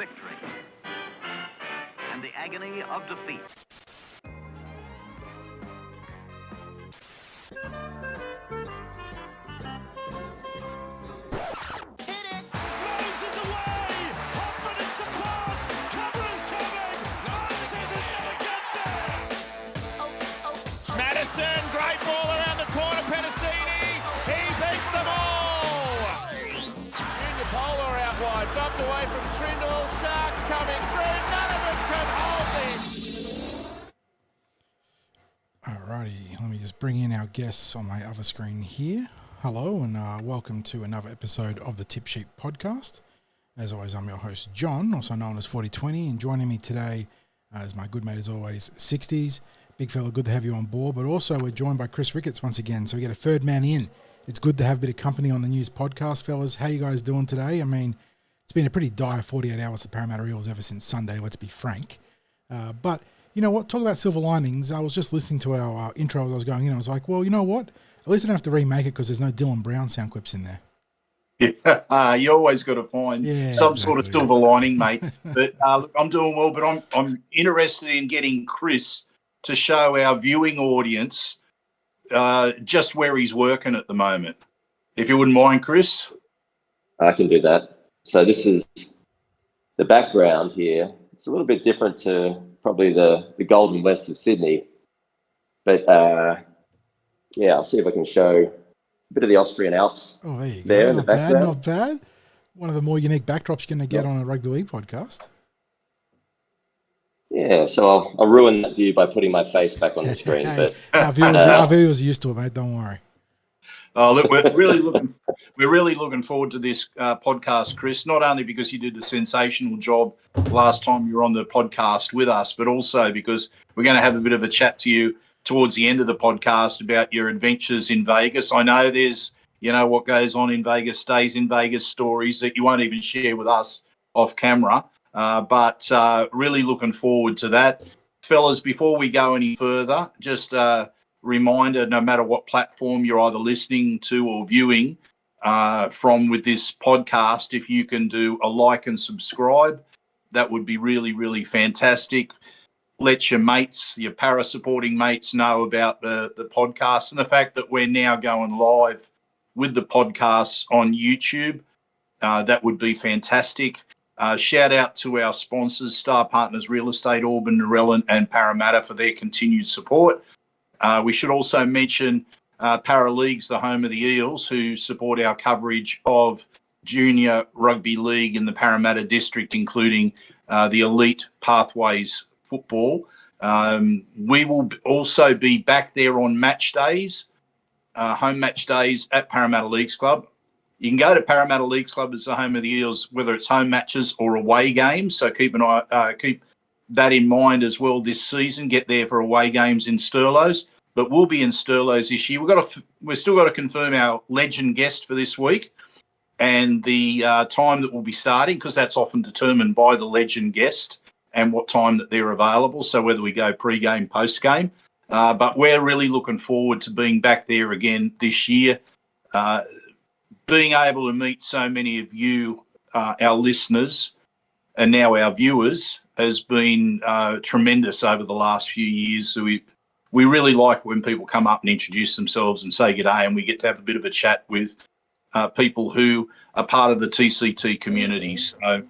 victory and the agony of defeat. Madison, great ball around the corner, Petticini, he beats them all! Junior Polar out wide, knocked away from Trindle, Sharks coming through, none of them can hold this! Alrighty, let me just bring in our guests on my other screen here. Hello and welcome to another episode of the Tip Sheet Podcast. As always, I'm your host John, also known as 4020, and joining me today is my good mate as always, Sixties. Big fella, good to have you on board, but also we're joined by Chris Ricketts once again, so we get a third man in. It's good to have a bit of company on the news podcast, fellas. How you guys doing today? I mean, it's been a pretty dire 48 hours for the Parramatta Eels ever since Sunday, let's be frank. But you know what, talk about silver linings. I was just listening to our intro as I was going in. I was like, well, you know what? At least I don't have to remake it because there's no Dylan Brown sound clips in there. Yeah, you always got to find some sort of silver lining, mate. But look, I'm doing well, but I'm interested in getting Chris to show our viewing audience just where he's working at the moment. If you wouldn't mind, Chris. I can do that. So this is the background here. It's a little bit different to probably the Golden West of Sydney. But, yeah, I'll see if I can show a bit of the Austrian Alps. Oh, there you go. There in the Not bad, background. not bad. One of the more unique backdrops you're going to get on a rugby league podcast. Yeah, so I'll ruin that view by putting my face back on the screen. Hey, But our viewers are used to it, mate. Don't worry. Oh, look, we're really looking forward to this podcast, Chris. Not only because you did a sensational job last time you were on the podcast with us, but also because we're going to have a bit of a chat to you towards the end of the podcast about your adventures in Vegas. I know there's, what goes on in Vegas stays in Vegas, stories that you won't even share with us off camera. But really looking forward to that. Fellas, before we go any further, just a reminder, no matter what platform you're either listening to or viewing from with this podcast, if you can do a like and subscribe, that would be really, really fantastic. Let your mates, your para-supporting mates know about the podcast and the fact that we're now going live with the podcast on YouTube. That would be fantastic. Shout out to our sponsors, Star Partners Real Estate, Auburn, Narellan and Parramatta for their continued support. We should also mention Para Leagues, the home of the Eels, who support our coverage of junior rugby league in the Parramatta district, including the elite pathways football. We will also be back there on match days, home match days at Parramatta Leagues Club. You can go to Parramatta Leagues Club as the home of the Eels, whether it's home matches or away games. So keep that in mind as well this season. Get there for away games in Stirlos, but we'll be in Stirlos this year. We've still got to confirm our legend guest for this week and the time that we'll be starting, because that's often determined by the legend guest and what time that they're available. So whether we go pre-game, post-game, but we're really looking forward to being back there again this year. Being able to meet so many of you, our listeners, and now our viewers, has been tremendous over the last few years. So we really like when people come up and introduce themselves and say g'day, and we get to have a bit of a chat with people who are part of the TCT community. So,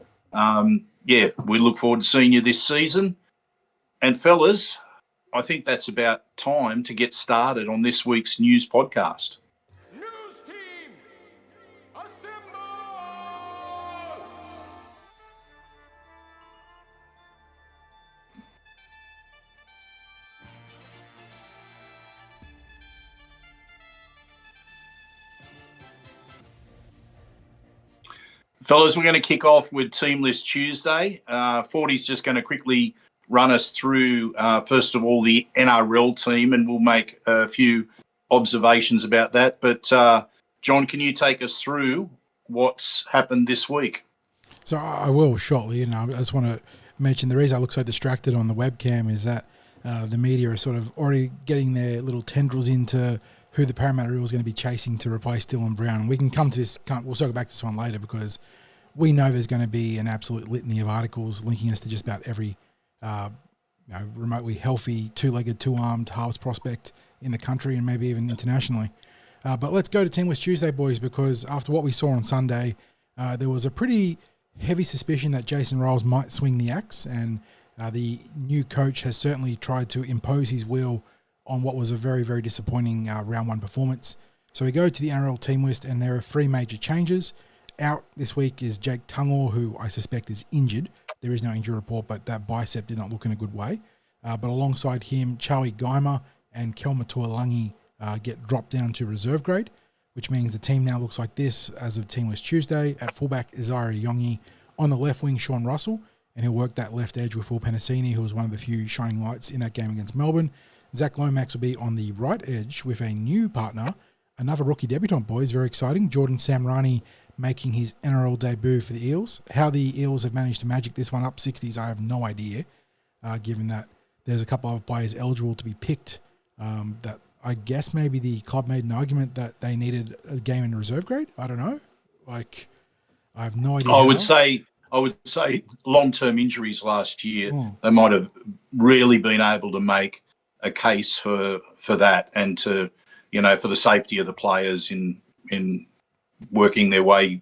we look forward to seeing you this season. And fellas, I think that's about time to get started on this week's news podcast. Fellas, we're going to kick off with Team List Tuesday. 40's just going to quickly run us through, first of all, the NRL team, and we'll make a few observations about that. But, John, can you take us through what's happened this week? So I will shortly, and I just want to mention the reason I look so distracted on the webcam is that the media are sort of already getting their little tendrils into who the Parramatta Eels is going to be chasing to replace Dylan Brown. And we can come to this, we'll circle back to this one later, because we know there's going to be an absolute litany of articles linking us to just about every remotely healthy, two-legged, two-armed halves prospect in the country and maybe even internationally. But let's go to Teamless Tuesday, boys, because after what we saw on Sunday, there was a pretty heavy suspicion that Jason Ryles might swing the axe, and the new coach has certainly tried to impose his will on what was a very, very disappointing round one performance. So we go to the NRL team list, and there are 3 major changes. Out this week is Jake Tungor, who I suspect is injured. There is no injury report, but that bicep did not look in a good way. But alongside him, Charlie Geimer and Kelma Tuolangi get dropped down to reserve grade, which means the team now looks like this as of Teamless Tuesday. At fullback, Isaiah Yongi. On the left wing, Sean Russell, and he'll work that left edge with Will Penasini, who was one of the few shining lights in that game against Melbourne. Zach Lomax will be on the right edge with a new partner, another rookie debutant, boys, very exciting. Jordan Samrani making his NRL debut for the Eels. How the Eels have managed to magic this one up 60s, I have no idea, given that there's a couple of players eligible to be picked that I guess maybe the club made an argument that they needed a game in reserve grade. I don't know. I have no idea. I would say long-term injuries last year, they might have really been able to make a case for that, and to, for the safety of the players in working their way,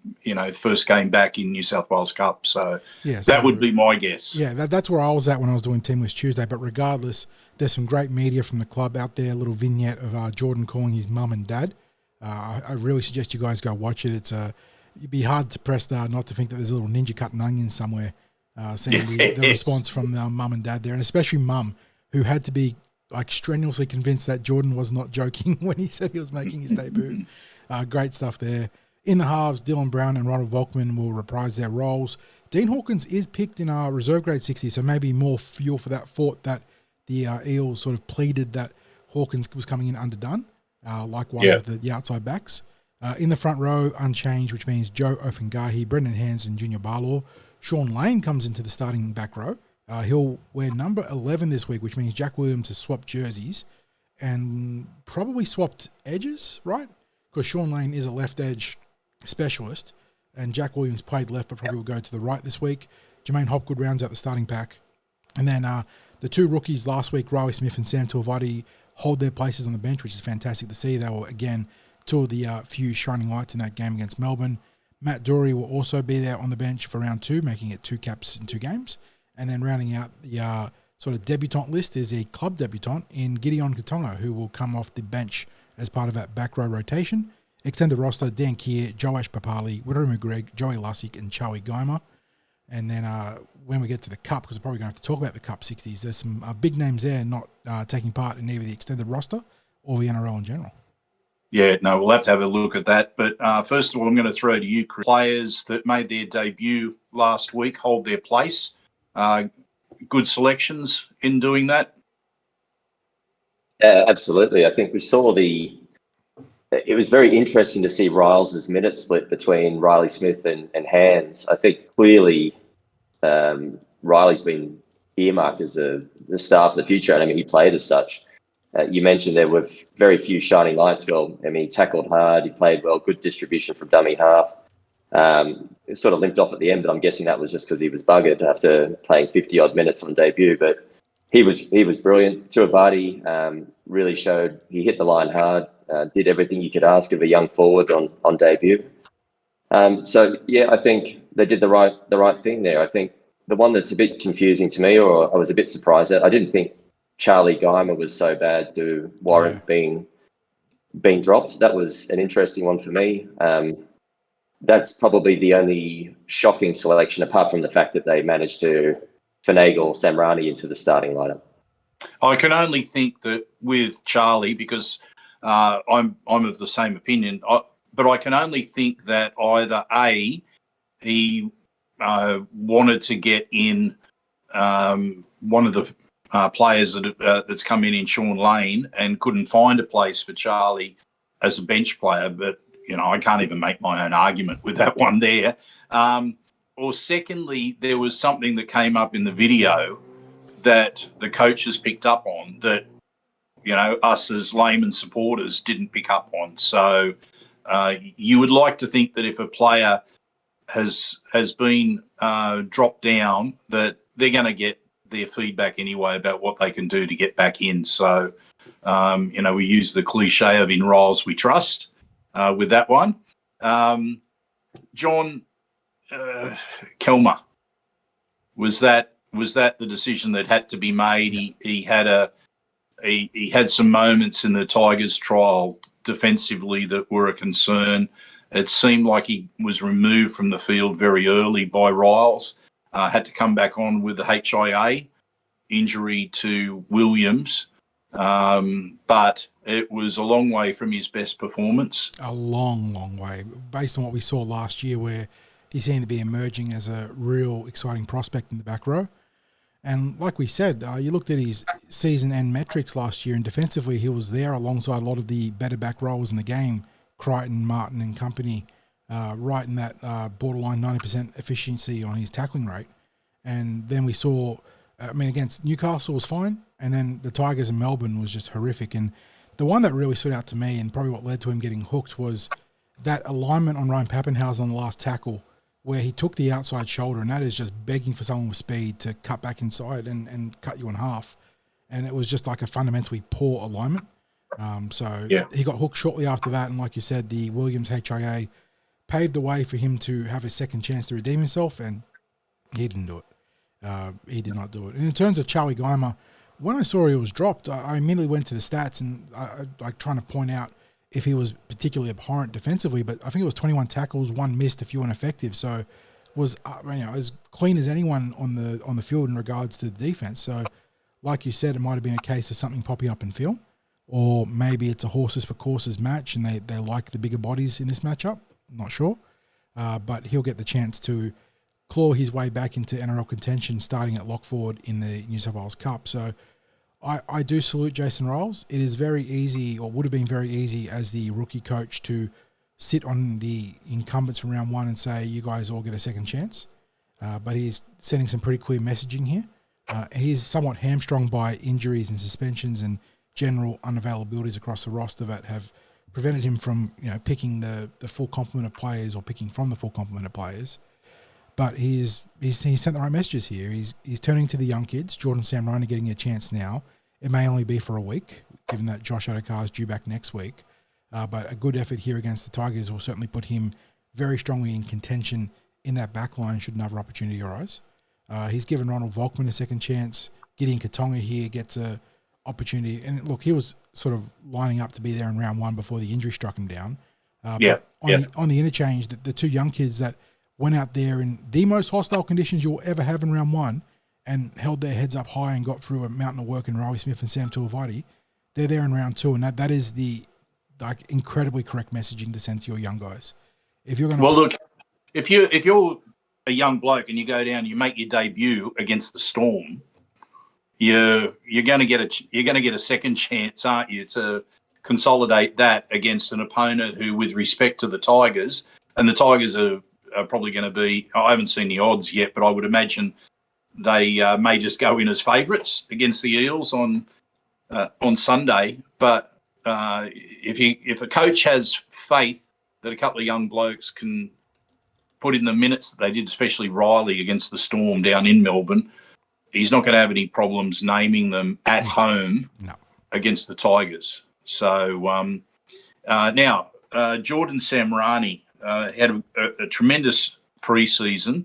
first game back in New South Wales Cup. So that would be my guess. Yeah, that's where I was at when I was doing Teamless Tuesday. But regardless, there's some great media from the club out there. A little vignette of Jordan calling his mum and dad. I really suggest you guys go watch it. It'd be hard to press not to think that there's a little ninja cutting onions somewhere. Seeing the response from the mum and dad there, and especially mum, who had to be strenuously convinced that Jordan was not joking when he said he was making his debut. Great stuff there. In the halves, Dylan Brown and Ronald Volkman will reprise their roles. Dean Hawkins is picked in our reserve grade 60, so maybe more fuel for that thought that the Eels sort of pleaded that Hawkins was coming in underdone. Likewise with the outside backs. In the front row, unchanged, which means Joe Ofengahi, Brendan Hands, and Junior Barlaw. Sean Lane comes into the starting back row. He'll wear number 11 this week, which means Jack Williams has swapped jerseys and probably swapped edges, right? Because Sean Lane is a left edge specialist, and Jack Williams played left but probably will go to the right this week. Jermaine Hopgood rounds out the starting pack. And then the 2 rookies last week, Riley Smith and Sam Tuivasa, hold their places on the bench, which is fantastic to see. They were, again, 2 of the few shining lights in that game against Melbourne. Matt Doorey will also be there on the bench for round 2, making it 2 caps in 2 games. And then rounding out the sort of debutant list is a club debutant in Gideon Katonga, who will come off the bench as part of that back row rotation. Extended roster, Dan Keir, Joash Papali, Wittering McGregor, Joey Lussick, and Charlie Geimer. And then when we get to the Cup, because we're probably going to have to talk about the Cup 60s, there's some big names there not taking part in either the extended roster or the NRL in general. Yeah, no, we'll have to have a look at that. But first of all, I'm going to throw to you, Chris. Players that made their debut last week hold their place. Good selections in doing that? Yeah, absolutely. I think we saw it was very interesting to see Ryles' minute split between Riley Smith and Hands. I think clearly Riley's been earmarked as the star for the future, and I mean, he played as such. You mentioned there were very few shining lights. Well, I mean, he tackled hard, he played well, good distribution from dummy half. It sort of limped off at the end, but I'm guessing that was just because he was buggered after playing 50-odd minutes on debut. But he was brilliant. Tuivasa really showed he hit the line hard, did everything you could ask of a young forward on debut. So yeah, I think they did the right thing there. I think the one that's a bit confusing to me, or I was a bit surprised at, I didn't think Charlie Geimer was so bad to warrant being dropped. That was an interesting one for me. That's probably the only shocking selection, apart from the fact that they managed to finagle Samrani into the starting lineup. I can only think that with Charlie, because I'm of the same opinion, but I can only think that either A, he wanted to get in one of the players that's come in Sean Lane and couldn't find a place for Charlie as a bench player, but I can't even make my own argument with that one there. Or secondly, there was something that came up in the video that the coaches picked up on that, us as layman supporters didn't pick up on. So you would like to think that if a player has been dropped down, that they're going to get their feedback anyway about what they can do to get back in. So, we use the cliche of "in Ryles we trust" with that one. John, Kelmer, was that the decision that had to be made? He had he had some moments in the Tigers trial defensively that were a concern. It seemed like he was removed from the field very early by Ryles. Had to come back on with the HIA injury to Williams. But it was a long way from his best performance. A long way, based on what we saw last year, where he seemed to be emerging as a real exciting prospect in the back row. And like we said, you looked at his season-end metrics last year, and defensively he was there alongside a lot of the better back rowers in the game, Crichton, Martin and company, right in that borderline 90% efficiency on his tackling rate. And then we saw, against Newcastle was fine, and then the Tigers in Melbourne was just horrific. And the one that really stood out to me, and probably what led to him getting hooked, was that alignment on Ryan Pappenhausen on the last tackle, where he took the outside shoulder, and that is just begging for someone with speed to cut back inside and cut you in half. And it was just like a fundamentally poor alignment. He got hooked shortly after that, and like you said, the Williams HIA paved the way for him to have a second chance to redeem himself, and he didn't do it. He did not do it. And in terms of Charlie Geimer, when I saw he was dropped, I immediately went to the stats and trying to point out if he was particularly abhorrent defensively, but I think it was 21 tackles, 1 missed, a few ineffective. So was as clean as anyone on the field in regards to the defense. So like you said, it might have been a case of something popping up in film, or maybe it's a horses for courses match and they like the bigger bodies in this matchup. I'm not sure. But he'll get the chance to claw his way back into NRL contention starting at lock forward in the New South Wales Cup. So I do salute Jason Ryles. It is very easy, or would have been very easy as the rookie coach, to sit on the incumbents from round one and say, you guys all get a second chance. But he's sending some pretty clear messaging here. He's somewhat hamstrung by injuries and suspensions and general unavailabilities across the roster that have prevented him from picking the full complement of players or picking from the full complement of players. But he's sent the right messages here. He's turning to the young kids. Jordan Samrani getting a chance now. It may only be for a week, given that Josh Adokar is due back next week. But a good effort here against the Tigers will certainly put him very strongly in contention in that back line should another opportunity arise. He's given Ronald Volkman a second chance. Gideon Katonga here gets a opportunity. And look, he was sort of lining up to be there in round one before the injury struck him down. But on the interchange, the two young kids that went out there in the most hostile conditions you'll ever have in round one and held their heads up high and got through a mountain of work in Riley Smith and Sam Tuivasa, they're there in round two. And that is the incredibly correct messaging to send to your young guys. If you're going to look, if you're a young bloke and you go down, you make your debut against the Storm, you're going to get a second chance, aren't you, to consolidate that against an opponent who, with respect to the Tigers, and the Tigers are probably going to be, I haven't seen the odds yet, but I would imagine they may just go in as favourites against the Eels on Sunday. But if a coach has faith that a couple of young blokes can put in the minutes that they did, especially Riley against the Storm down in Melbourne, he's not going to have any problems naming them at home against the Tigers. So now, Jordan Samrani had a tremendous preseason.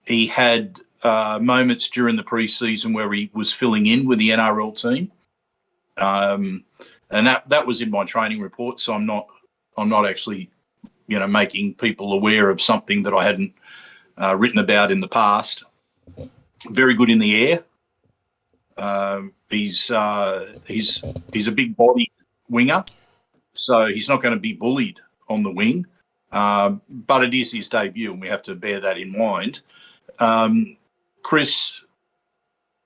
He had moments during the preseason where he was filling in with the NRL team, and that was in my training report. So I'm not actually making people aware of something that I hadn't written about in the past. Very good in the air. He's a big body winger, so he's not going to be bullied on the wing. But it is his debut, and we have to bear that in mind. Chris,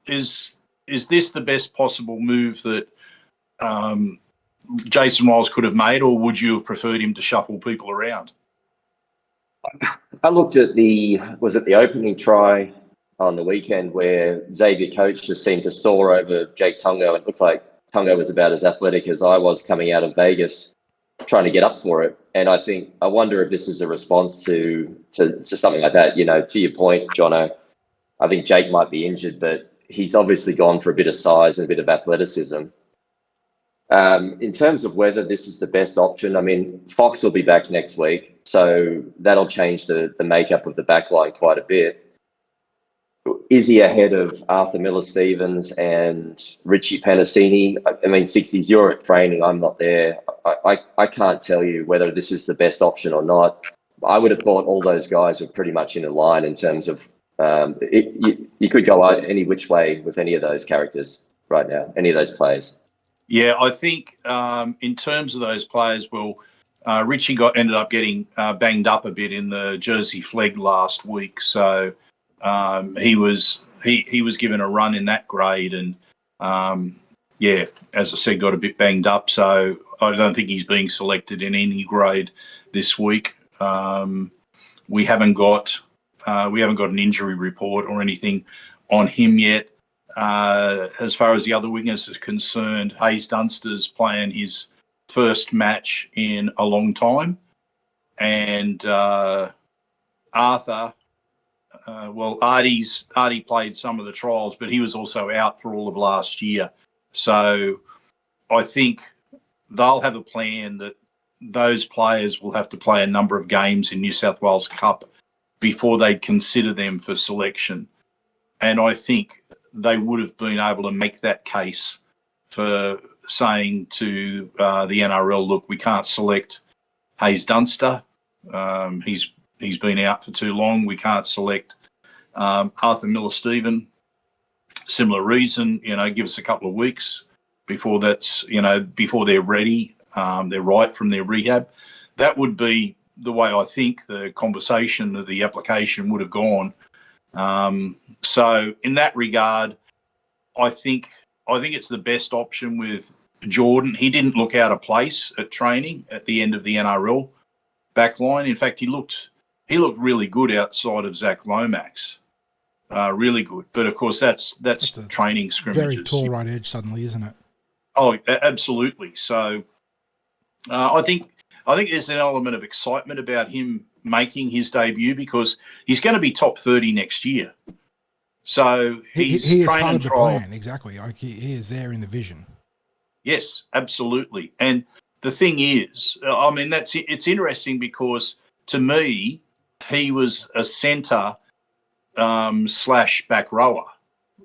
is this the best possible move that Jason Ryles could have made, or would you have preferred him to shuffle people around? I looked at the opening try on the weekend where Xavier Coates just seemed to soar over Jake Tongo. It looks like Tongo was about as athletic as I was coming out of Vegas trying to get up for it. And I wonder if this is a response to something like that. To your point, Jono, I think Jake might be injured, but he's obviously gone for a bit of size and a bit of athleticism. In terms of whether this is the best option, I mean, Fox will be back next week, so that'll change the makeup of the back line quite a bit. Is he ahead of Arthur Miller-Stevens and Richie Penasini? I mean, 60s, you're at training, I'm not there. I can't tell you whether this is the best option or not. I would have thought all those guys were pretty much in a line in terms of you could go any which way with any of those characters right now, any of those players. Yeah, I think in terms of those players, Richie ended up getting banged up a bit in the Jersey Flegg last week, so he was given a run in that grade, and as I said, got a bit banged up. So I don't think he's being selected in any grade this week. We haven't got an injury report or anything on him yet. As far as the other wingers is concerned, Hayes Dunster's playing his first match in a long time, and Arthur. Artie played some of the trials, but he was also out for all of last year. So I think they'll have a plan that those players will have to play a number of games in New South Wales Cup before they consider them for selection. And I think they would have been able to make that case for saying to the NRL, look, we can't select Hayes Dunster. He's been out for too long. We can't select Arthur Miller-Stephen. Similar reason, give us a couple of weeks before before they're ready, they're right from their rehab. That would be the way I think the conversation of the application would have gone. So in that regard, I think it's the best option with Jordan. He didn't look out of place at training at the end of the NRL back line. In fact, he looked really good outside of Zach Lomax. Really good. But, of course, that's training scrimmages. Very tall right edge suddenly, isn't it? Oh, absolutely. So I think there's an element of excitement about him making his debut because he's going to be top 30 next year. So he is part of the plan, exactly. Like he is there in the vision. Yes, absolutely. And the thing is, I mean, it's interesting because to me, he was a centre / back rower.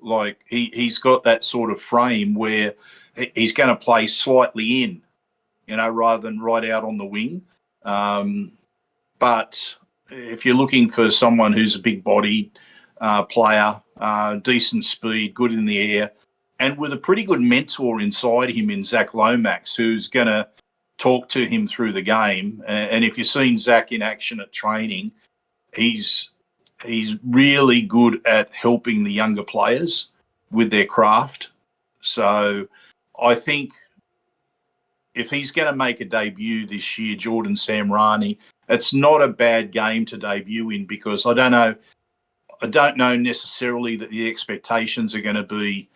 Like he's got that sort of frame where he's going to play slightly in, rather than right out on the wing. But if you're looking for someone who's a big-bodied player, decent speed, good in the air, and with a pretty good mentor inside him in Zach Lomax, who's going to talk to him through the game. And if you've seen Zach in action at training, he's really good at helping the younger players with their craft. So I think if he's going to make a debut this year, Jordan Samrani, it's not a bad game to debut in because I don't know necessarily that the expectations are going to be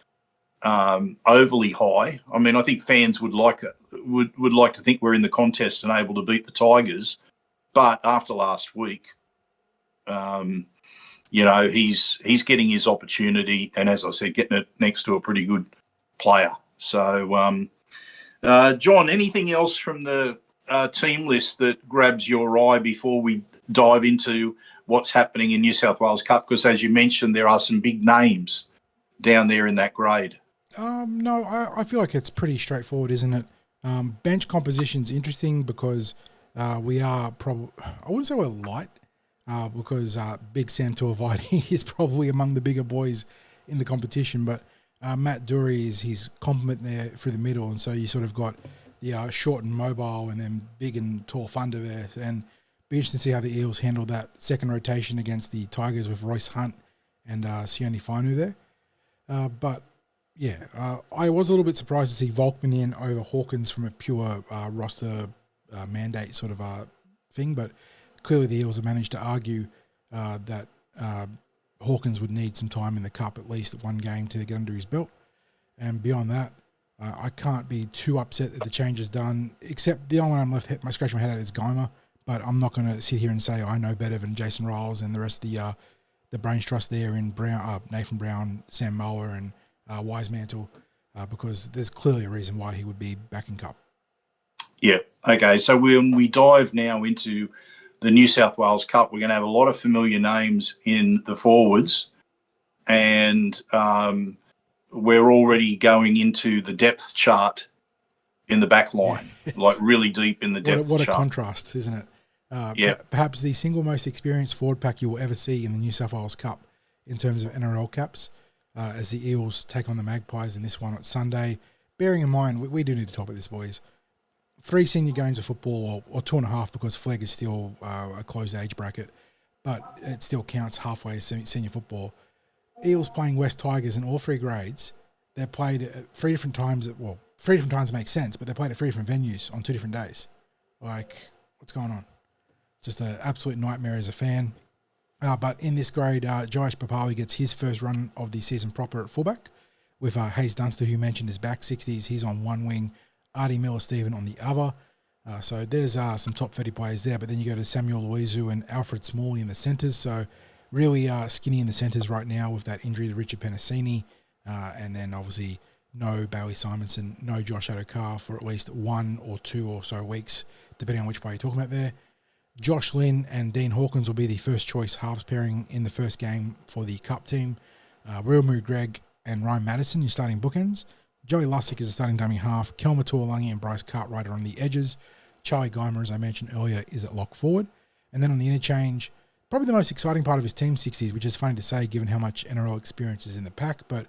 overly high. I mean, I think fans would like to think we're in the contest and able to beat the Tigers, but after last week, he's getting his opportunity, and as I said, getting it next to a pretty good player. So, John, anything else from the team list that grabs your eye before we dive into what's happening in New South Wales Cup? Because as you mentioned, there are some big names down there in that grade. No, I feel like it's pretty straightforward, isn't it? Bench composition's interesting because we are probably, I wouldn't say we're light, because Big Sam Tuivasa is probably among the bigger boys in the competition, but Matt Dury is his complement there through the middle, and so you sort of got the short and mobile and then big and tall funder there, and be interesting to see how the Eels handle that second rotation against the Tigers with Royce Hunt and Sione Fainu there. But yeah, I was a little bit surprised to see Volkman in over Hawkins from a pure roster mandate sort of thing, but clearly the Eels have managed to argue that Hawkins would need some time in the Cup, at least one game to get under his belt. And beyond that, I can't be too upset that the change is done, except the only one I'm left scratching my head at is Geimer. But I'm not going to sit here and say I know better than Jason Ryles and the rest of the brains trust there in Brown, Nathan Brown, Sam Mower, and Wisemantle, because there's clearly a reason why he would be back in Cup. Yeah. Okay. So when we dive now into the New South Wales Cup, we're going to have a lot of familiar names in the forwards, and we're already going into the depth chart in the back line, like really deep in the depth chart. What a contrast, isn't it? Perhaps the single most experienced forward pack you will ever see in the New South Wales Cup in terms of NRL caps, as the Eels take on the Magpies in this one at Sunday. Bearing in mind, we do need to talk about this, boys. 3 senior games of football, or 2.5 because Flegg is still a closed age bracket, but it still counts halfway senior football. Eels playing West Tigers in all 3 grades. They're played at 3 different times. 3 different times makes sense, but they're played at 3 different venues on 2 different days. Like, what's going on? Just an absolute nightmare as a fan. But in this grade, Josh Papali gets his first run of the season proper at fullback, with Hayes Dunster, who mentioned is back 60s. He's on one wing, Artie Miller-Stephen on the other. So there's some top 30 players there, but then you go to Samuel Luizu and Alfred Smalley in the centres. So really skinny in the centres right now with that injury to Richard Penasini. And then obviously no Bailey Simonson, no Josh Adokar for at least 1 or 2 or so weeks, depending on which player you're talking about there. Josh Lynn and Dean Hawkins will be the first choice halves pairing in the first game for the Cup team. Real Greg and Ryan Madison, your starting bookends. Joey Lussick is a starting dummy half. Kelma Tuolangi and Bryce Cartwright are on the edges. Charlie Geimer, as I mentioned earlier, is at lock forward. And then on the interchange, probably the most exciting part of his team 60s, which is funny to say given how much NRL experience is in the pack, but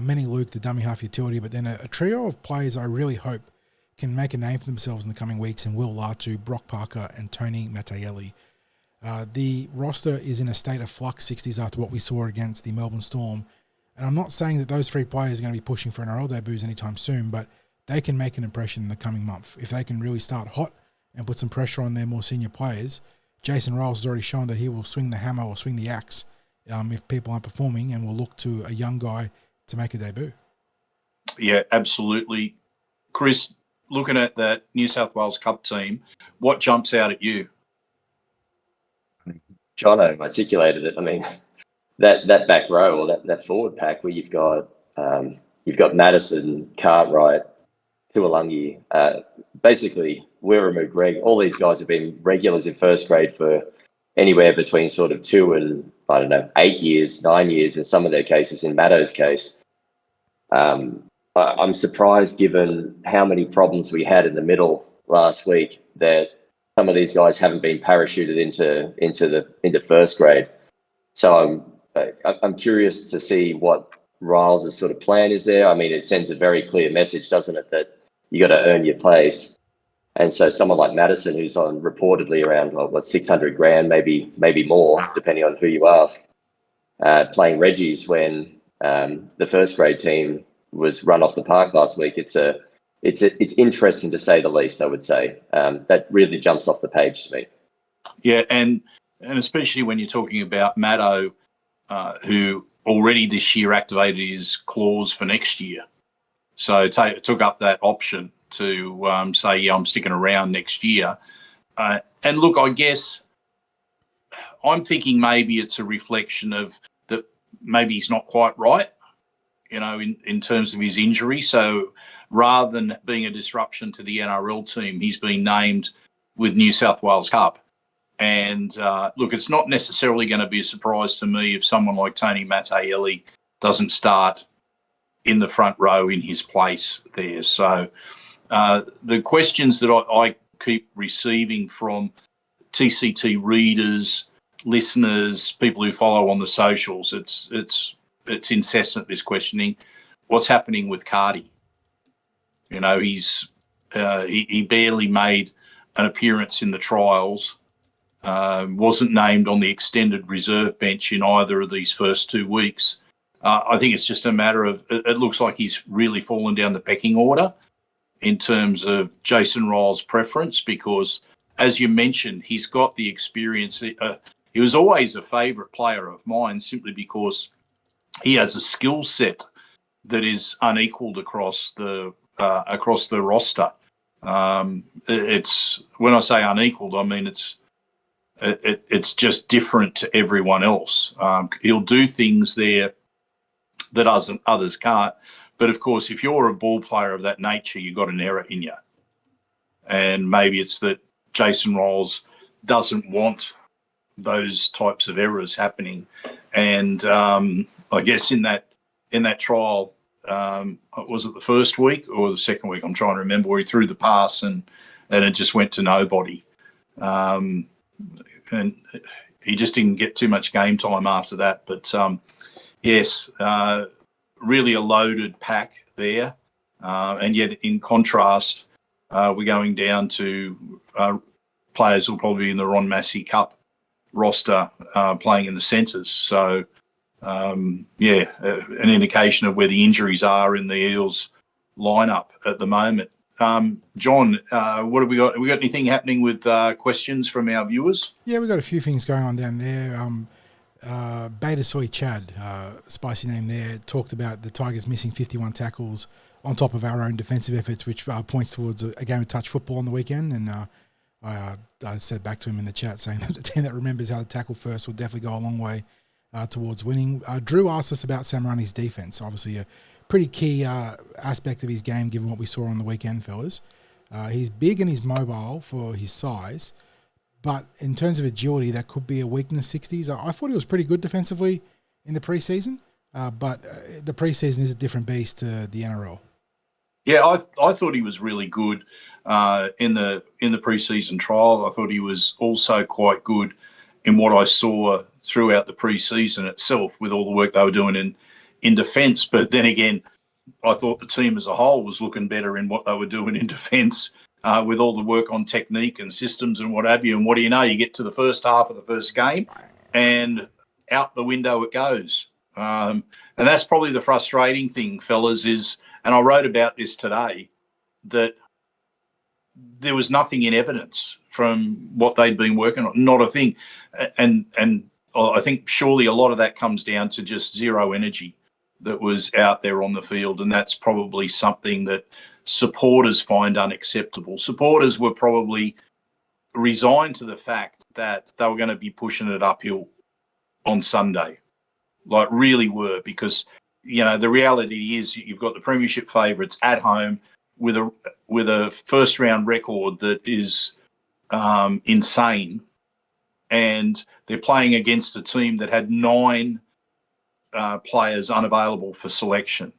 Manny Luke, the dummy half utility, but then a trio of players I really hope can make a name for themselves in the coming weeks, and Will Latu, Brock Parker, and Tony Mattielli. The roster is in a state of flux 60s after what we saw against the Melbourne Storm. And I'm not saying that those 3 players are going to be pushing for NRL debuts anytime soon, but they can make an impression in the coming month. If they can really start hot and put some pressure on their more senior players, Jason Ryles has already shown that he will swing the hammer or swing the axe if people aren't performing, and will look to a young guy to make a debut. Yeah, absolutely. Chris, looking at that New South Wales Cup team, what jumps out at you? Jono articulated it. I mean, that back row, or that forward pack where you've got Madison, Cartwright, Tuolangi, basically Wiremu, Greg, all these guys have been regulars in first grade for anywhere between sort of 2 and 8 years, 9 years in some of their cases. In Maddo's case, I'm surprised, given how many problems we had in the middle last week, that some of these guys haven't been parachuted into first grade. So I'm curious to see what Ryles' sort of plan is there. I mean, it sends a very clear message, doesn't it, that you got to earn your place. And so someone like Madison, who's on reportedly around 600 grand, maybe more, depending on who you ask, playing Reggie's when the first grade team was run off the park last week. It's interesting to say the least, I would say. That really jumps off the page to me. Yeah, and especially when you're talking about Maddo, who already this year activated his clause for next year. So took up that option to say, yeah, I'm sticking around next year. And look, I guess I'm thinking maybe it's a reflection of that maybe he's not quite right, in terms of his injury. So rather than being a disruption to the NRL team, he's been named with New South Wales Cup. And look, it's not necessarily going to be a surprise to me if someone like Tony Mattielli doesn't start in the front row in his place there. So the questions that I keep receiving from TCT readers, listeners, people who follow on the socials, it's incessant, this questioning. What's happening with Cardi? He barely made an appearance in the trials. Wasn't named on the extended reserve bench in either of these first 2 weeks. I think it's just a matter of, it looks like he's really fallen down the pecking order in terms of Jason Ryles' preference, because, as you mentioned, he's got the experience. He was always a favourite player of mine simply because he has a skill set that is unequalled across the across the roster. It's when I say unequaled, I mean it's just different to everyone else. He'll do things there that others can't. But of course, if you're a ball player of that nature, you've got an error in you, and maybe it's that Jason Ryles doesn't want those types of errors happening. And I guess in that trial, was it the first week or the second week? I'm trying to remember, where he threw the pass and it just went to nobody. And he just didn't get too much game time after that. But yes, really a loaded pack there. And yet in contrast, we're going down to players who will probably be in the Ron Massey Cup roster playing in the centres. So, an indication of where the injuries are in the Eels lineup at the moment. John, what have we got? Have we got anything happening with questions from our viewers? Yeah, we've got a few things going on down there. Beta Soy Chad, spicy name there, talked about the Tigers missing 51 tackles on top of our own defensive efforts, which points towards a game of touch football on the weekend. And I said back to him in the chat saying that the team that remembers how to tackle first will definitely go a long way towards winning. Drew asked us about Samarani's defense, obviously a pretty key aspect of his game given what we saw on the weekend, fellas. He's big and he's mobile for his size, but in terms of agility, that could be a weakness. 60s. I thought he was pretty good defensively in the preseason, but the preseason is a different beast to the NRL. Yeah, I thought he was really good in the preseason trial. I thought he was also quite good in what I saw throughout the preseason itself with all the work they were doing in defence. But then again, I thought the team as a whole was looking better in what they were doing in defence with all the work on technique and systems and what have you. And what do you know? You get to the first half of the first game and out the window it goes. And that's probably the frustrating thing, fellas, is, and I wrote about this today, that there was nothing in evidence from what they'd been working on, not a thing. And I think surely a lot of that comes down to just zero energy that was out there on the field, and that's probably something that supporters find unacceptable. Supporters were probably resigned to the fact that they were going to be pushing it uphill on Sunday, like really were, because, you know, the reality is you've got the premiership favourites at home with a first round record that is insane, and they're playing against a team that had 9 players unavailable for selection.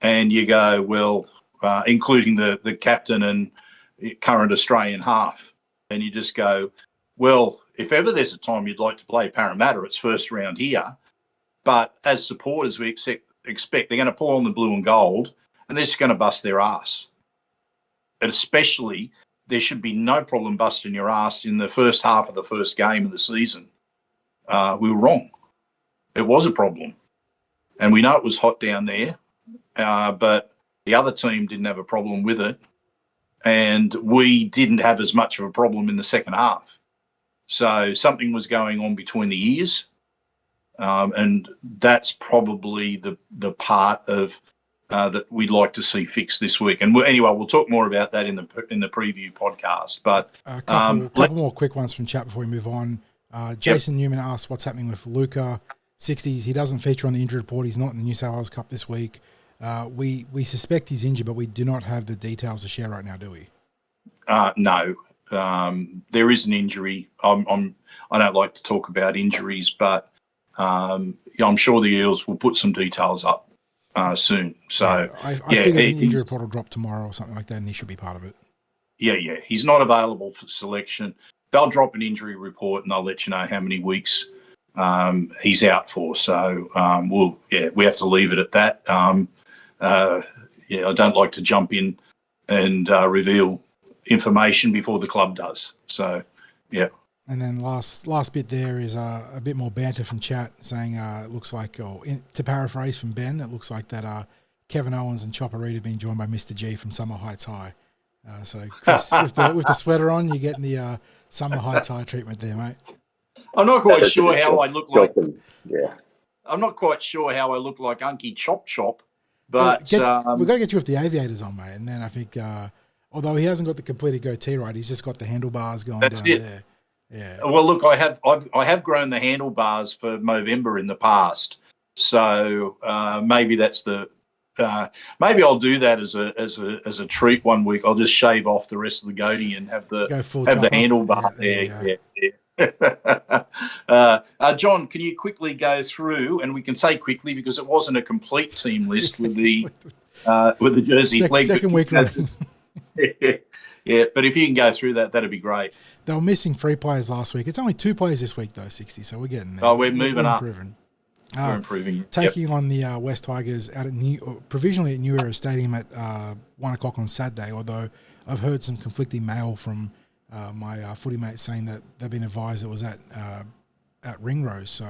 And you go, well, including the captain and current Australian half, and you just go, well, if ever there's a time you'd like to play Parramatta, it's first round here. But as supporters, we expect they're going to pull on the blue and gold, and they're just going to bust their ass. And especially, there should be no problem busting your ass in the first half of the first game of the season. We were wrong. It was a problem. And we know it was hot down there, but the other team didn't have a problem with it. And we didn't have as much of a problem in the second half. So something was going on between the ears. And that's probably the part of that we'd like to see fixed this week. And we'll talk more about that in the preview podcast. But a couple more quick ones from chat before we move on. Jason Newman asked what's happening with Luca. 60s, he doesn't feature on the injury report. He's not in the New South Wales Cup this week. We suspect he's injured, but we do not have the details to share right now, do we? No. There is an injury. I don't like to talk about injuries, but I'm sure the Eels will put some details up soon. So I think the injury report will drop tomorrow or something like that, and he should be part of it. Yeah. He's not available for selection. They'll drop an injury report and they'll let you know how many weeks he's out for. So we have to leave it at that. I don't like to jump in and reveal information before the club does. So, yeah. And then last bit there is a bit more banter from chat saying it looks like, to paraphrase from Ben, it looks like that Kevin Owens and Chopper Reed have been joined by Mr. G from Summer Heights High. So Chris, with the sweater on, you're getting the Summer Heights High treatment there, mate. I'm not quite sure how I look like. Yeah. I'm not quite sure how I look like Unky Chop Chop But we've got to get you with the aviators on, mate. And then I think, although he hasn't got the completed goatee right, he's just got the handlebars going down there. Yeah. Well, look, I have grown the handlebars for Movember in the past, so maybe that's the. Maybe I'll do that as a treat one week. I'll just shave off the rest of the goatee and have the handlebar there. John, can you quickly go through, and we can say quickly because it wasn't a complete team list with the jersey flag. Second week running. Yeah, but if you can go through that, that'd be great. They were missing 3 players last week. It's only 2 players this week though, 60. So we're getting there. Oh, we're moving up. Improving. We're improving. Taking on the West Tigers out at provisionally at New Era Stadium at 1 o'clock on Saturday. Although I've heard some conflicting mail from my footy mates saying that they've been advised it was at Ringrose. So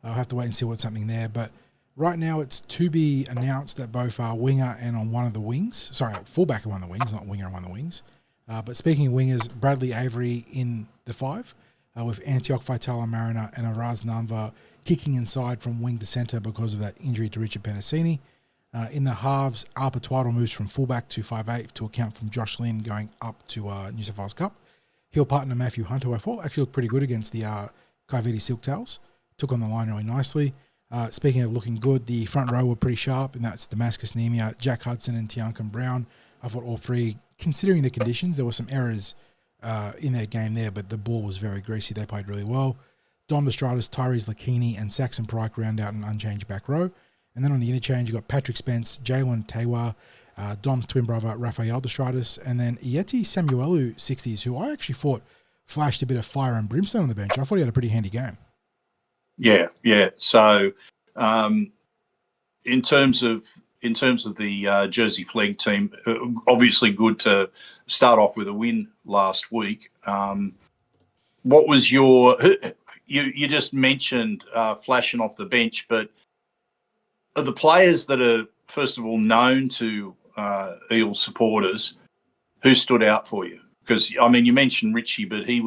I'll have to wait and see what's happening there. But right now it's to be announced that both winger and on one of the wings. Sorry, fullback on one of the wings, not winger on one of the wings. But speaking of wingers, Bradley Avery in the 5 with Antioch Faitala Mariner and Araz Namva kicking inside from wing to centre because of that injury to Richard Penasini. In the halves, Arpa Twaddle moves from fullback to 5'8" to account from Josh Lynn going up to New South Wales Cup. Hill partner Matthew Hunter, I thought, actually looked pretty good against the Kaiviti Silktails. Took on the line really nicely. Speaking of looking good, the front row were pretty sharp, and that's Damascus Nemia, Jack Hudson and Tiankan Brown. I thought all three, considering the conditions, there were some errors in their game there, but the ball was very greasy. They played really well. Dom Destratus, Tyrese Lakini, and Saxon Pryke round out an unchanged back row. And then on the interchange, you've got Patrick Spence, Jalen Tewa, Dom's twin brother, Rafael Destratus, and then Ieti Samuelu 60s, who I actually thought flashed a bit of fire and brimstone on the bench. I thought he had a pretty handy game. Yeah. So in terms of the Jersey Flag team, obviously good to start off with a win last week. What was your... You just mentioned flashing off the bench, but are the players that are, first of all, known to Eels supporters, who stood out for you? Because, I mean, you mentioned Richie, but he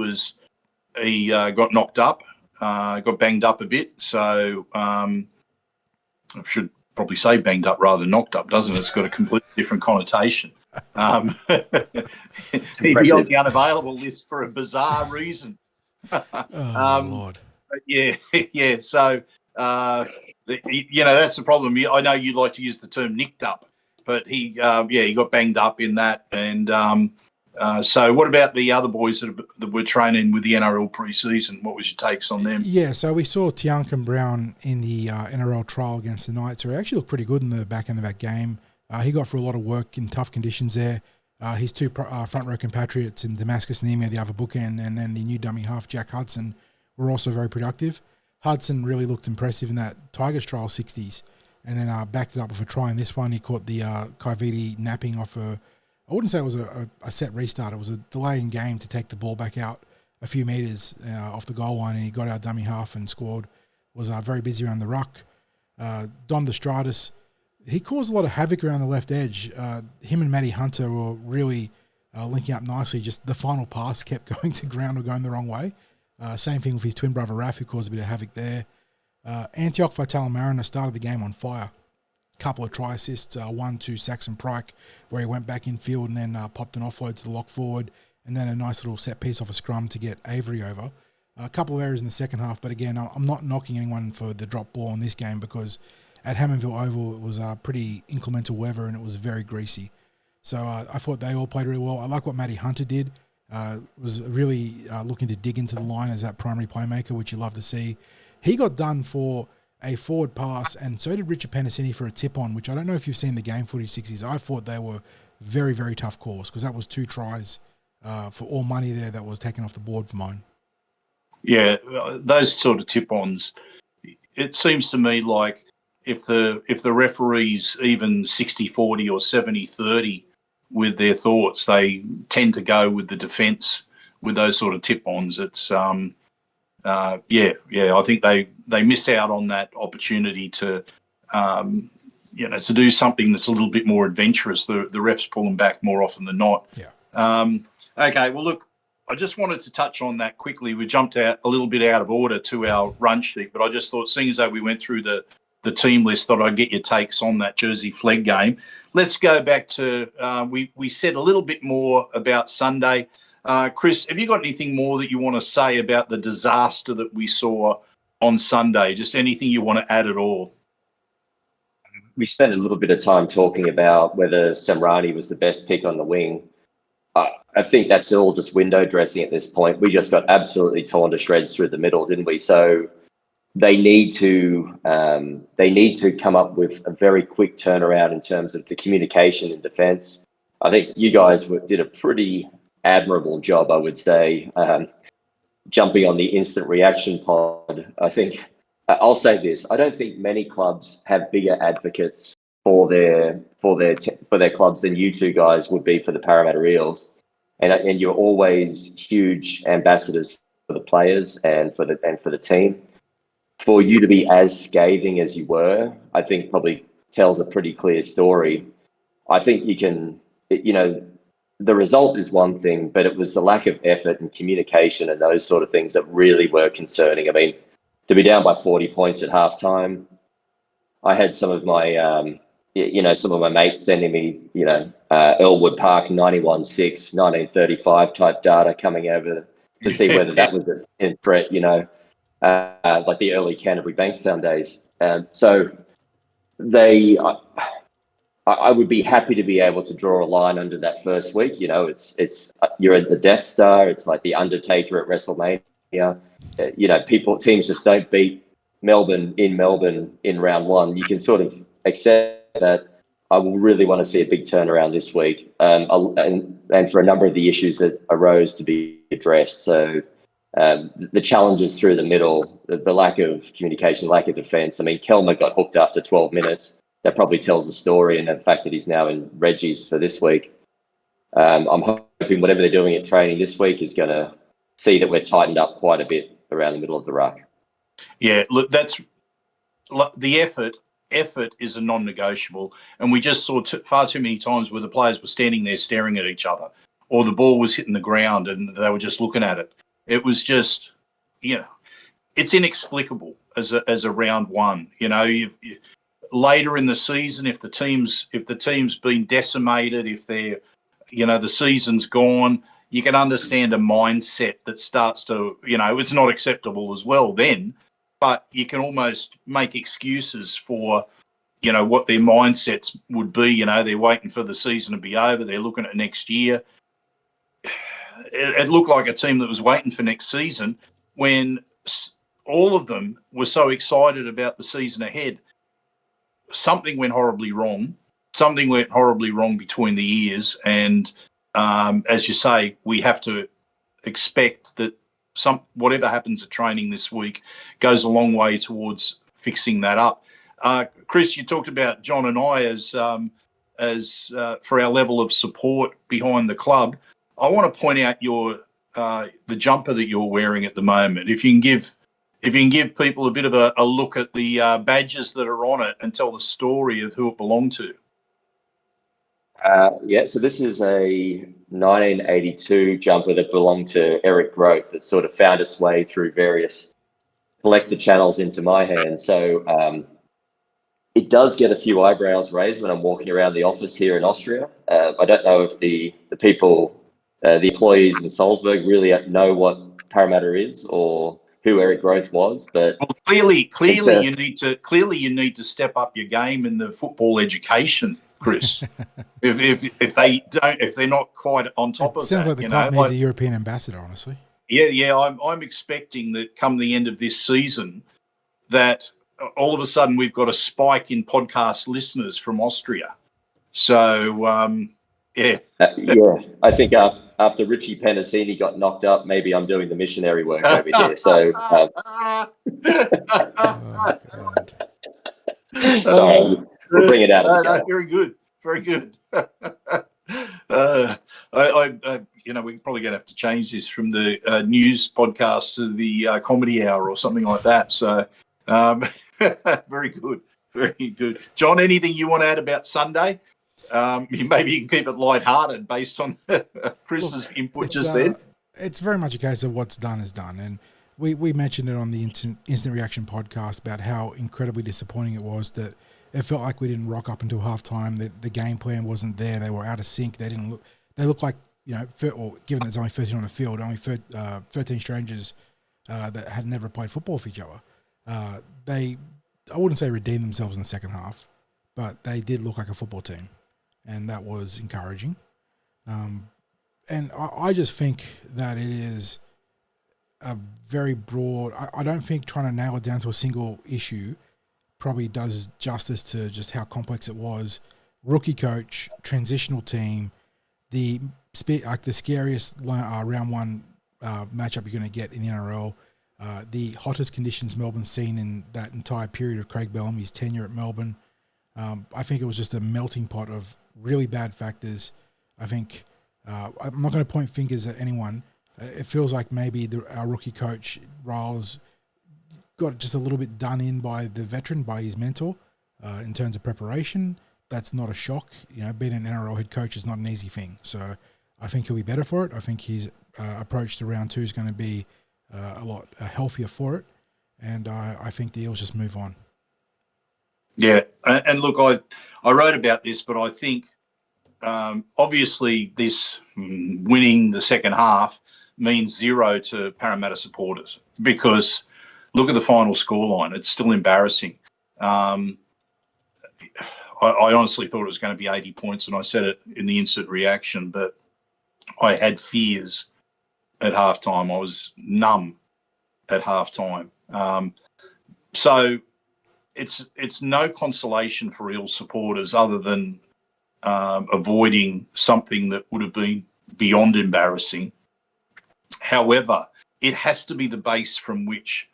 got knocked up, got banged up a bit. So I should probably say banged up rather than knocked up, doesn't it? It's got a completely different connotation. He'd be on the unavailable list for a bizarre reason. Lord. Yeah. So, that's the problem. I know you like to use the term nicked up, but he got banged up in that. And so what about the other boys that were training with the NRL pre-season? What was your takes on them? Yeah, so we saw Tiankan Brown in the NRL trial against the Knights, who actually looked pretty good in the back end of that game. He got through a lot of work in tough conditions there. His 2 front row compatriots in Damascus Nemia, the other bookend, and then the new dummy half, Jack Hudson, were also very productive. Hudson really looked impressive in that Tigers trial 60s, and then backed it up with a try in this one. He caught the Kaiviti napping off I wouldn't say it was a set restart. It was a delay in game to take the ball back out a few metres off the goal line, and he got out dummy half and scored. Was very busy around the ruck. Dom Destratus, he caused a lot of havoc around the left edge. Him and Matty Hunter were really linking up nicely. Just the final pass kept going to ground or going the wrong way. Same thing with his twin brother Raf, who caused a bit of havoc there. Antioch Faitala Mariner started the game on fire. Couple of try assists, one to Saxon Pryke, where he went back in field and then popped an offload to the lock forward, and then a nice little set piece off a scrum to get Avery over. A couple of errors in the second half, but again, I'm not knocking anyone for the drop ball in this game because at Hammondville Oval, it was pretty inclemental weather and it was very greasy. So I thought they all played really well. I like what Matty Hunter did. Was really looking to dig into the line as that primary playmaker, which you love to see. He got done for a forward pass, and so did Richard Penasini for a tip-on, which I don't know if you've seen the game footage 60s. I thought they were very, very tough calls because that was 2 tries for all money there that was taken off the board for mine. Yeah, those sort of tip-ons, it seems to me like if the referees even 60-40 or 70-30 with their thoughts, they tend to go with the defence with those sort of tip-ons. It's I think they miss out on that opportunity to to do something that's a little bit more adventurous. The refs pull them back more often than not. Yeah. Okay. Well, look, I just wanted to touch on that quickly. We jumped out a little bit out of order to our run sheet, but I just thought, seeing as though we went through the the team list. Thought I'd get your takes on that Jersey Flegg game. Let's go back to we said a little bit more about Sunday. Chris, have you got anything more that you want to say about the disaster that we saw on Sunday? Just anything you want to add at all? We spent a little bit of time talking about whether Samrani was the best pick on the wing. I think that's all just window dressing at this point. We just got absolutely torn to shreds through the middle, didn't we? So they need to come up with a very quick turnaround in terms of the communication and defence. I think you guys did a pretty admirable job, I would say, jumping on the instant reaction pod. I think I'll say this: I don't think many clubs have bigger advocates for their clubs than you two guys would be for the Parramatta Eels, and you're always huge ambassadors for the players and for the team. For you to be as scathing as you were, I think probably tells a pretty clear story. I think you can, the result is one thing, but it was the lack of effort and communication and those sort of things that really were concerning. I mean, to be down by 40 points at halftime, I had some of my mates sending me, Elwood Park 91-6, 1935 type data coming over to see whether that was a threat, like the early Canterbury Bankstown days. So I would be happy to be able to draw a line under that first week. It's you're at the Death Star. It's like the Undertaker at WrestleMania. Teams just don't beat Melbourne in round one. You can sort of accept that. I will really want to see a big turnaround this week, and for a number of the issues that arose to be addressed. So the challenges through the middle, the lack of communication, lack of defence. I mean, Kelmer got hooked after 12 minutes. That probably tells the story, and the fact that he's now in Reggie's for this week. I'm hoping whatever they're doing at training this week is going to see that we're tightened up quite a bit around the middle of the ruck. Yeah, look, that's the effort. Effort is a non-negotiable, and we just saw far too many times where the players were standing there staring at each other, or the ball was hitting the ground and they were just looking at it. It was just, it's inexplicable as a round one. Later in the season, if the team's been decimated, if they're, the season's gone, you can understand a mindset that starts to, it's not acceptable as well then. But you can almost make excuses for, what their mindsets would be. They're waiting for the season to be over. They're looking at next year. It looked like a team that was waiting for next season when all of them were so excited about the season ahead. Something went horribly wrong. Something went horribly wrong between the ears. And as you say, we have to expect that whatever happens at training this week goes a long way towards fixing that up. Chris, you talked about John and I as for our level of support behind the club. I want to point out the jumper that you're wearing at the moment. If you can give people a bit of a look at the badges that are on it and tell the story of who it belonged to. So this is a 1982 jumper that belonged to Eric Groth that sort of found its way through various collector channels into my hands. So it does get a few eyebrows raised when I'm walking around the office here in Austria. I don't know if the people, the employees in Salzburg really know what Parramatta is or who Eric Groth was, but clearly you need to step up your game in the football education, Chris. if they're not quite on top of that. Sounds like the club needs a European ambassador, honestly. Yeah. I'm expecting that come the end of this season, that all of a sudden we've got a spike in podcast listeners from Austria. So yeah. I think after Richie Penasini got knocked up, maybe I'm doing the missionary work over here. So sorry, we'll bring it out. No, very good. We're probably going to have to change this from the news podcast to the comedy hour or something like that. So very good. John, anything you want to add about Sunday? Maybe you can keep it lighthearted based on Chris's input just then. It's very much a case of what's done is done. And we mentioned it on the instant reaction podcast about how incredibly disappointing it was that it felt like we didn't rock up until halftime. That the game plan wasn't there. They were out of sync. They didn't look. They looked like, you know, or given there's only 13 on the field, only 13 strangers that had never played football with each other. I wouldn't say redeemed themselves in the second half, but they did look like a football team, and that was encouraging. And I just think that it is a very broad. I don't think trying to nail it down to a single issue probably does justice to just how complex it was. Rookie coach, transitional team, the scariest round one matchup you're going to get in the NRL. The hottest conditions Melbourne's seen in that entire period of Craig Bellamy's tenure at Melbourne. I think it was just a melting pot of really bad factors. I think I'm not going to point fingers at anyone. It feels like maybe our rookie coach, Ryles, got just a little bit done in by the veteran, by his mentor, in terms of preparation. That's not a shock. You know, being an NRL head coach is not an easy thing. So I think he'll be better for it. I think his approach to round two is going to be a lot healthier for it. And I think the Eels just move on. Yeah. And look, I wrote about this, but I think obviously this winning the second half means zero to Parramatta supporters, because look at the final scoreline. It's still embarrassing. I honestly thought it was going to be 80 points, and I said it in the instant reaction, but I had fears at halftime. I was numb at halftime. So it's no consolation for Eels supporters other than avoiding something that would have been beyond embarrassing. However, it has to be the base from which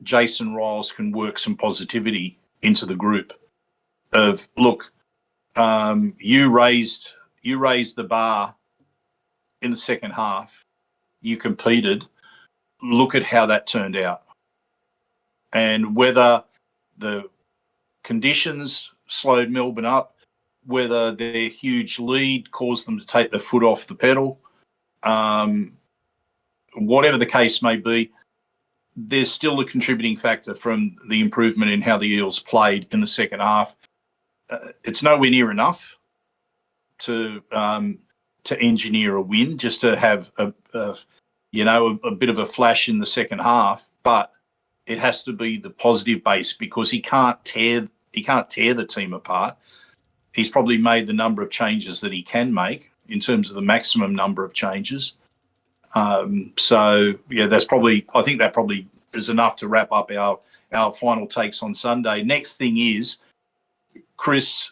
Jason Ryles can work some positivity into the group of, look, you raised the bar in the second half. You competed. Look at how that turned out. And whether the conditions slowed Melbourne up, whether their huge lead caused them to take the foot off the pedal, whatever the case may be, there's still a contributing factor from the improvement in how the Eels played in the second half. It's nowhere near enough to engineer a win, just to have a bit of a flash in the second half. But it has to be the positive base, because he can't tear the team apart. He's probably made the number of changes that he can make in terms of the maximum number of changes. So yeah, I think that probably is enough to wrap up our final takes on Sunday. Next thing is, Chris,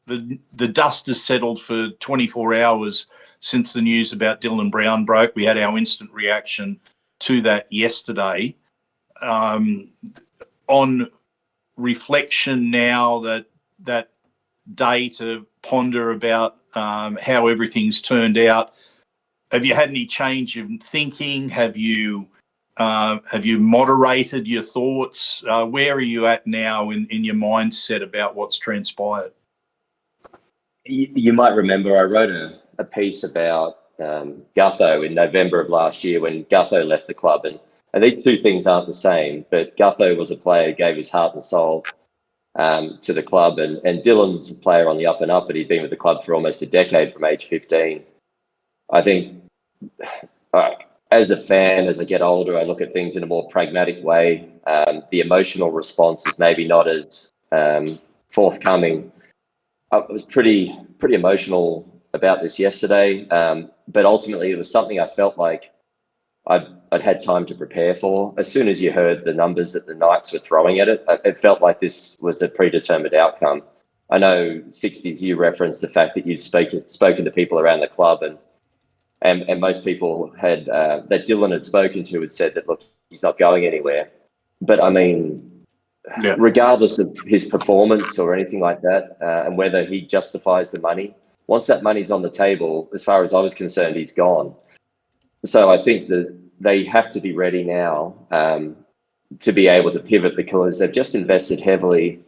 the dust has settled for 24 hours since the news about Dylan Brown broke. We had our instant reaction to that yesterday. On reflection now, that day to ponder about how everything's turned out, have you had any change in thinking? Have you moderated your thoughts? Where are you at now in your mindset about what's transpired? You might remember I wrote a piece about Gutho in November of last year when Gutho left the club. And these two things aren't the same, but Gutho was a player who gave his heart and soul to the club. And Dylan's a player on the up and up, but he'd been with the club for almost a decade from age 15. I think as a fan, as I get older, I look at things in a more pragmatic way. The emotional response is maybe not as forthcoming. I was pretty emotional about this yesterday, but ultimately it was something I felt like I'd had time to prepare for. As soon as you heard the numbers that the Knights were throwing at it, it felt like this was a predetermined outcome. I know, Sixties, you referenced the fact that you'd spoken to people around the club, and most people had that Dylan had spoken to had said that, look, he's not going anywhere. But I mean, yeah, regardless of his performance or anything like that, and whether he justifies the money, once that money's on the table, as far as I was concerned, he's gone. So I think that they have to be ready now to be able to pivot, because they've just invested heavily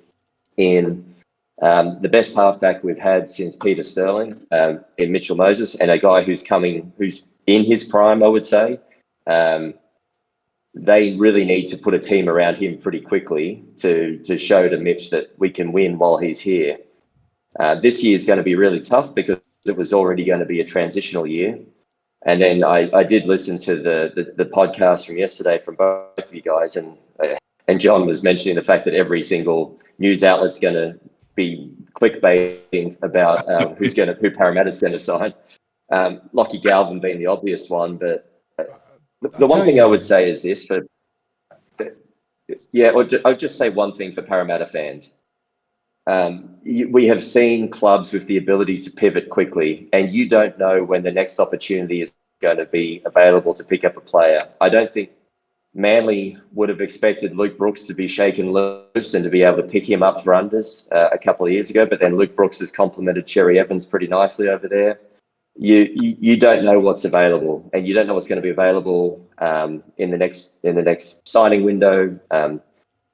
in the best halfback we've had since Peter Sterling, in Mitchell Moses, and a guy who's in his prime, I would say. they really need to put a team around him pretty quickly to show to Mitch that we can win while he's here. This year is going to be really tough because it was already going to be a transitional year. And then I did listen to the podcast from yesterday from both of you guys, and John was mentioning the fact that every single news outlet's going to be clickbaiting about who Parramatta's going to sign. Lockie Galvin being the obvious one, but the one thing I would say is this I'll just say one thing for Parramatta fans. We have seen clubs with the ability to pivot quickly, and you don't know when the next opportunity is going to be available to pick up a player. I don't think Manly would have expected Luke Brooks to be shaken loose and to be able to pick him up for unders a couple of years ago, but then Luke Brooks has complemented Cherry Evans pretty nicely over there. You don't know what's available, and you don't know what's going to be available in the next signing window.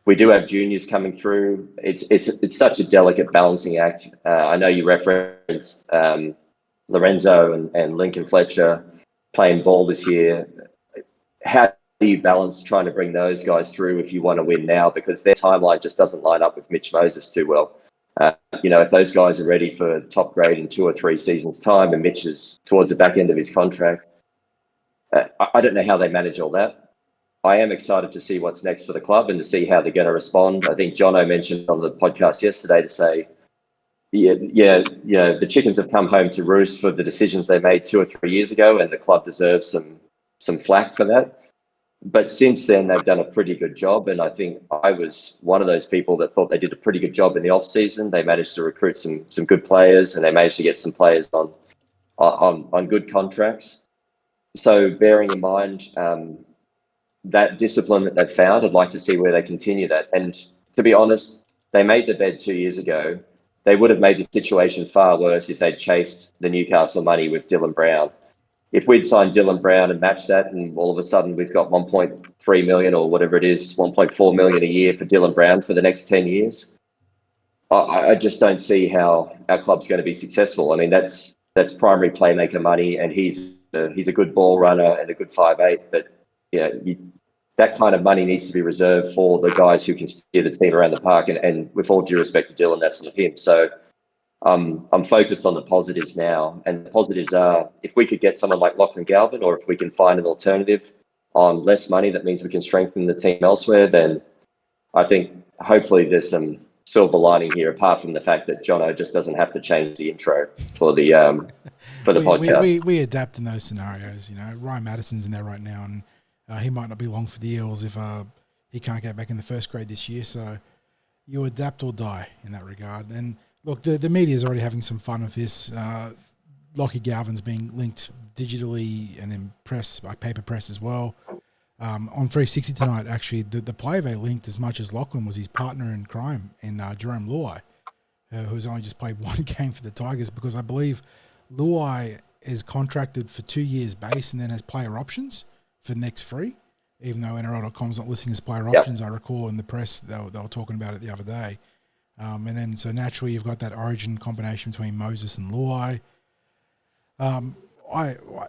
We do have juniors coming through. It's such a delicate balancing act. I know you referenced Lorenzo and Lincoln Fletcher playing ball this year. How do you balance trying to bring those guys through if you want to win now? Because their timeline just doesn't line up with Mitch Moses too well. If those guys are ready for top grade in 2 or 3 seasons' time and Mitch is towards the back end of his contract, I don't know how they manage all that. I am excited to see what's next for the club and to see how they're going to respond. I think Jono mentioned on the podcast yesterday to say, the chickens have come home to roost for the decisions they made 2 or 3 years ago, and the club deserves some flack for that. But since then, they've done a pretty good job, and I think I was one of those people that thought they did a pretty good job in the off season. They managed to recruit some good players, and they managed to get some players on good contracts. So bearing in mind that discipline that they've found, I'd like to see where they continue that. And to be honest, they made the bed 2 years ago. They would have made the situation far worse if they'd chased the Newcastle money with Dylan Brown. If we'd signed Dylan Brown and matched that, and all of a sudden we've got 1.3 million or whatever it is, 1.4 million a year for Dylan Brown for the next 10 years, I just don't see how our club's going to be successful. I mean, that's primary playmaker money, and he's a good ball runner and a good 5'8", but that kind of money needs to be reserved for the guys who can steer the team around the park. And with all due respect to Dylan, that's not him. So I'm focused on the positives now. And the positives are, if we could get someone like Lachlan Galvin, or if we can find an alternative on less money, that means we can strengthen the team elsewhere, then I think hopefully there's some silver lining here, apart from the fact that Jono just doesn't have to change the intro for the podcast. We adapt in those scenarios. Ryan Madison's in there right now, and he might not be long for the Eels if he can't get back in the first grade this year. So you adapt or die in that regard. And look, the media is already having some fun with this. Lockie Galvin's being linked digitally and in press, by paper press as well. On 360 tonight, actually, the player they linked as much as Lachlan was his partner in crime in Jerome Luai, who's only just played one game for the Tigers, because I believe Luai is contracted for 2 years base and then has player options for the next 3, even though NRL.com's not listing as player options. I recall in the press they were talking about it the other day. And then, so naturally, you've got that origin combination between Moses and Luai.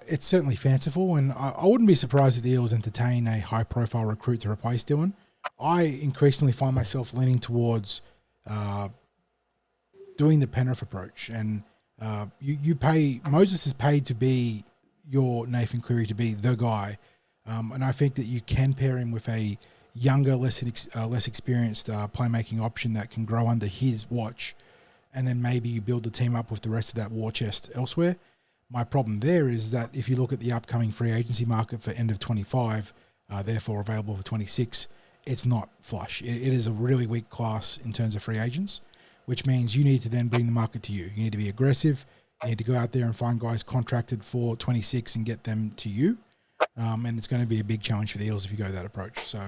It's certainly fanciful, and I wouldn't be surprised if the Eels entertain a high-profile recruit to replace Dylan. I increasingly find myself leaning towards doing the Penrith approach, and Moses is paid to be your Nathan Cleary, to be the guy, and I think that you can pair him with a younger, less experienced playmaking option that can grow under his watch, and then maybe you build the team up with the rest of that war chest elsewhere. My problem there is that if you look at the upcoming free agency market for end of 25, therefore available for 26, it's not flush. It is a really weak class in terms of free agents, which means you need to then bring the market to you. You need to be aggressive. You need to go out there and find guys contracted for 26 and get them to you. And it's going to be a big challenge for the Eels if you go that approach. So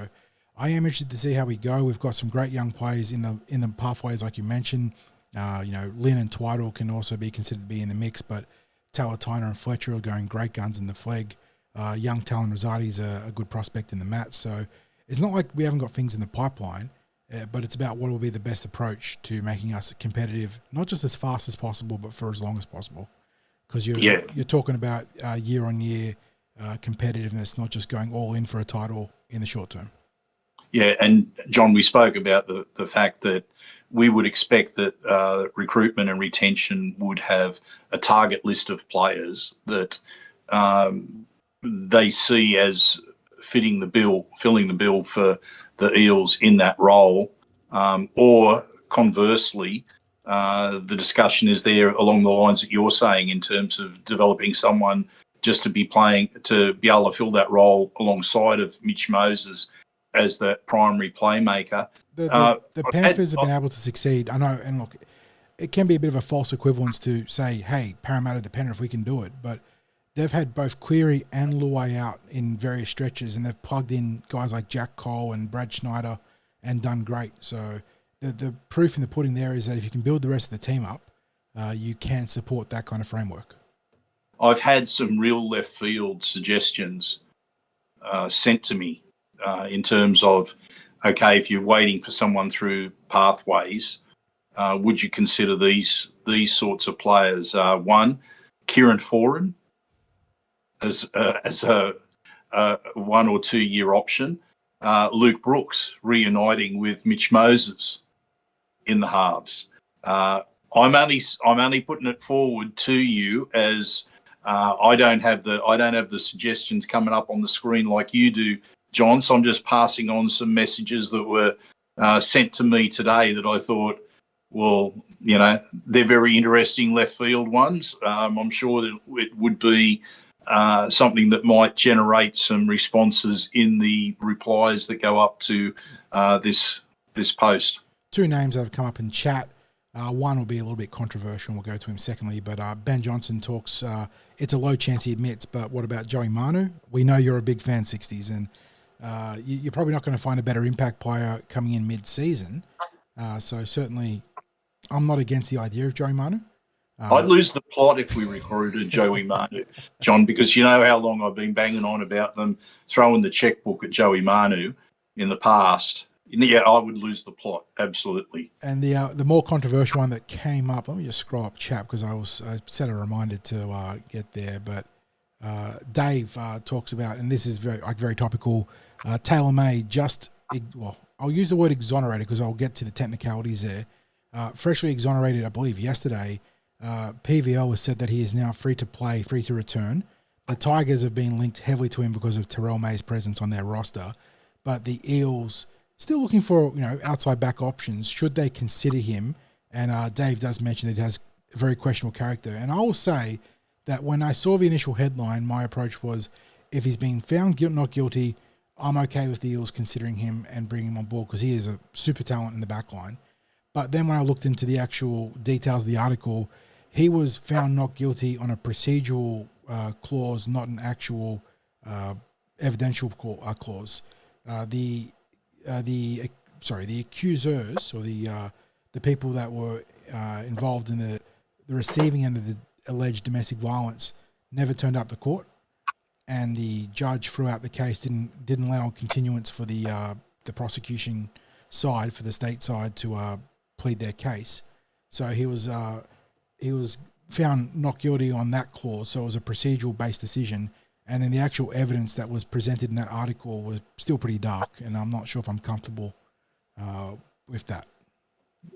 I am interested to see how we go. We've got some great young players in the pathways, like you mentioned. Lynn and Twiddle can also be considered to be in the mix, but Talatina and Fletcher are going great guns in the flag. Young Talon Rosati is a good prospect in the mat. So it's not like we haven't got things in the pipeline, but it's about what will be the best approach to making us competitive, not just as fast as possible, but for as long as possible. Because you're talking about year on year competitiveness, not just going all in for a title in the short term. Yeah, and John, we spoke about the fact that we would expect that recruitment and retention would have a target list of players that they see as filling the bill for the Eels in that role, or conversely, the discussion is there along the lines that you're saying in terms of developing someone just to be able to fill that role alongside of Mitch Moses as that primary playmaker. The Panthers have been able to succeed. I know, and look, it can be a bit of a false equivalence to say, hey, Parramatta dependent if we can do it, but they've had both Cleary and Luai out in various stretches, and they've plugged in guys like Jack Cole and Brad Schneider and done great. So the proof in the pudding there is that if you can build the rest of the team up, you can support that kind of framework. I've had some real left field suggestions sent to me in terms of, okay, if you're waiting for someone through pathways, would you consider these sorts of players? One, Kieran Foran as a 1 or 2 year option. Luke Brooks reuniting with Mitch Moses in the halves. I'm only putting it forward to you as I don't have the suggestions coming up on the screen like you do, John. So I'm just passing on some messages that were sent to me today that I thought, well, they're very interesting left field ones. I'm sure that it would be something that might generate some responses in the replies that go up to this post. Two names that have come up in chat. One will be a little bit controversial, and we'll go to him secondly, but Ben Johnson talks, it's a low chance he admits, but what about Joey Manu? We know you're a big fan, 60s, and you're probably not going to find a better impact player coming in mid-season. So certainly I'm not against the idea of Joey Manu. I'd lose the plot if we recruited Joey Manu, John, because you know how long I've been banging on about them throwing the checkbook at Joey Manu in the past. Yeah, I would lose the plot, absolutely. And the more controversial one that came up, let me just scroll up chat because I set a reminder to get there, but Dave talks about, and this is very topical, Taylor May I'll use the word exonerated because I'll get to the technicalities there. Freshly exonerated, I believe, yesterday. PVL has said that he is now free to play, free to return. The Tigers have been linked heavily to him because of Terrell May's presence on their roster, but the Eels still looking for outside back options should they consider him. And Dave does mention that he has a very questionable character. And I will say that when I saw the initial headline, my approach was, if he's been found not guilty, I'm okay with the Eels considering him and bringing him on board because he is a super talent in the back line. But then when I looked into the actual details of the article, he was found not guilty on a procedural clause, not an actual evidential clause. The accusers, or the people that were involved in the receiving end of the alleged domestic violence, never turned up to court, and the judge throughout the case didn't allow continuance for the prosecution side, for the state side, to plead their case. So he was found not guilty on that clause. So it was a procedural based decision. And then the actual evidence that was presented in that article was still pretty dark, and I'm not sure if I'm comfortable with that.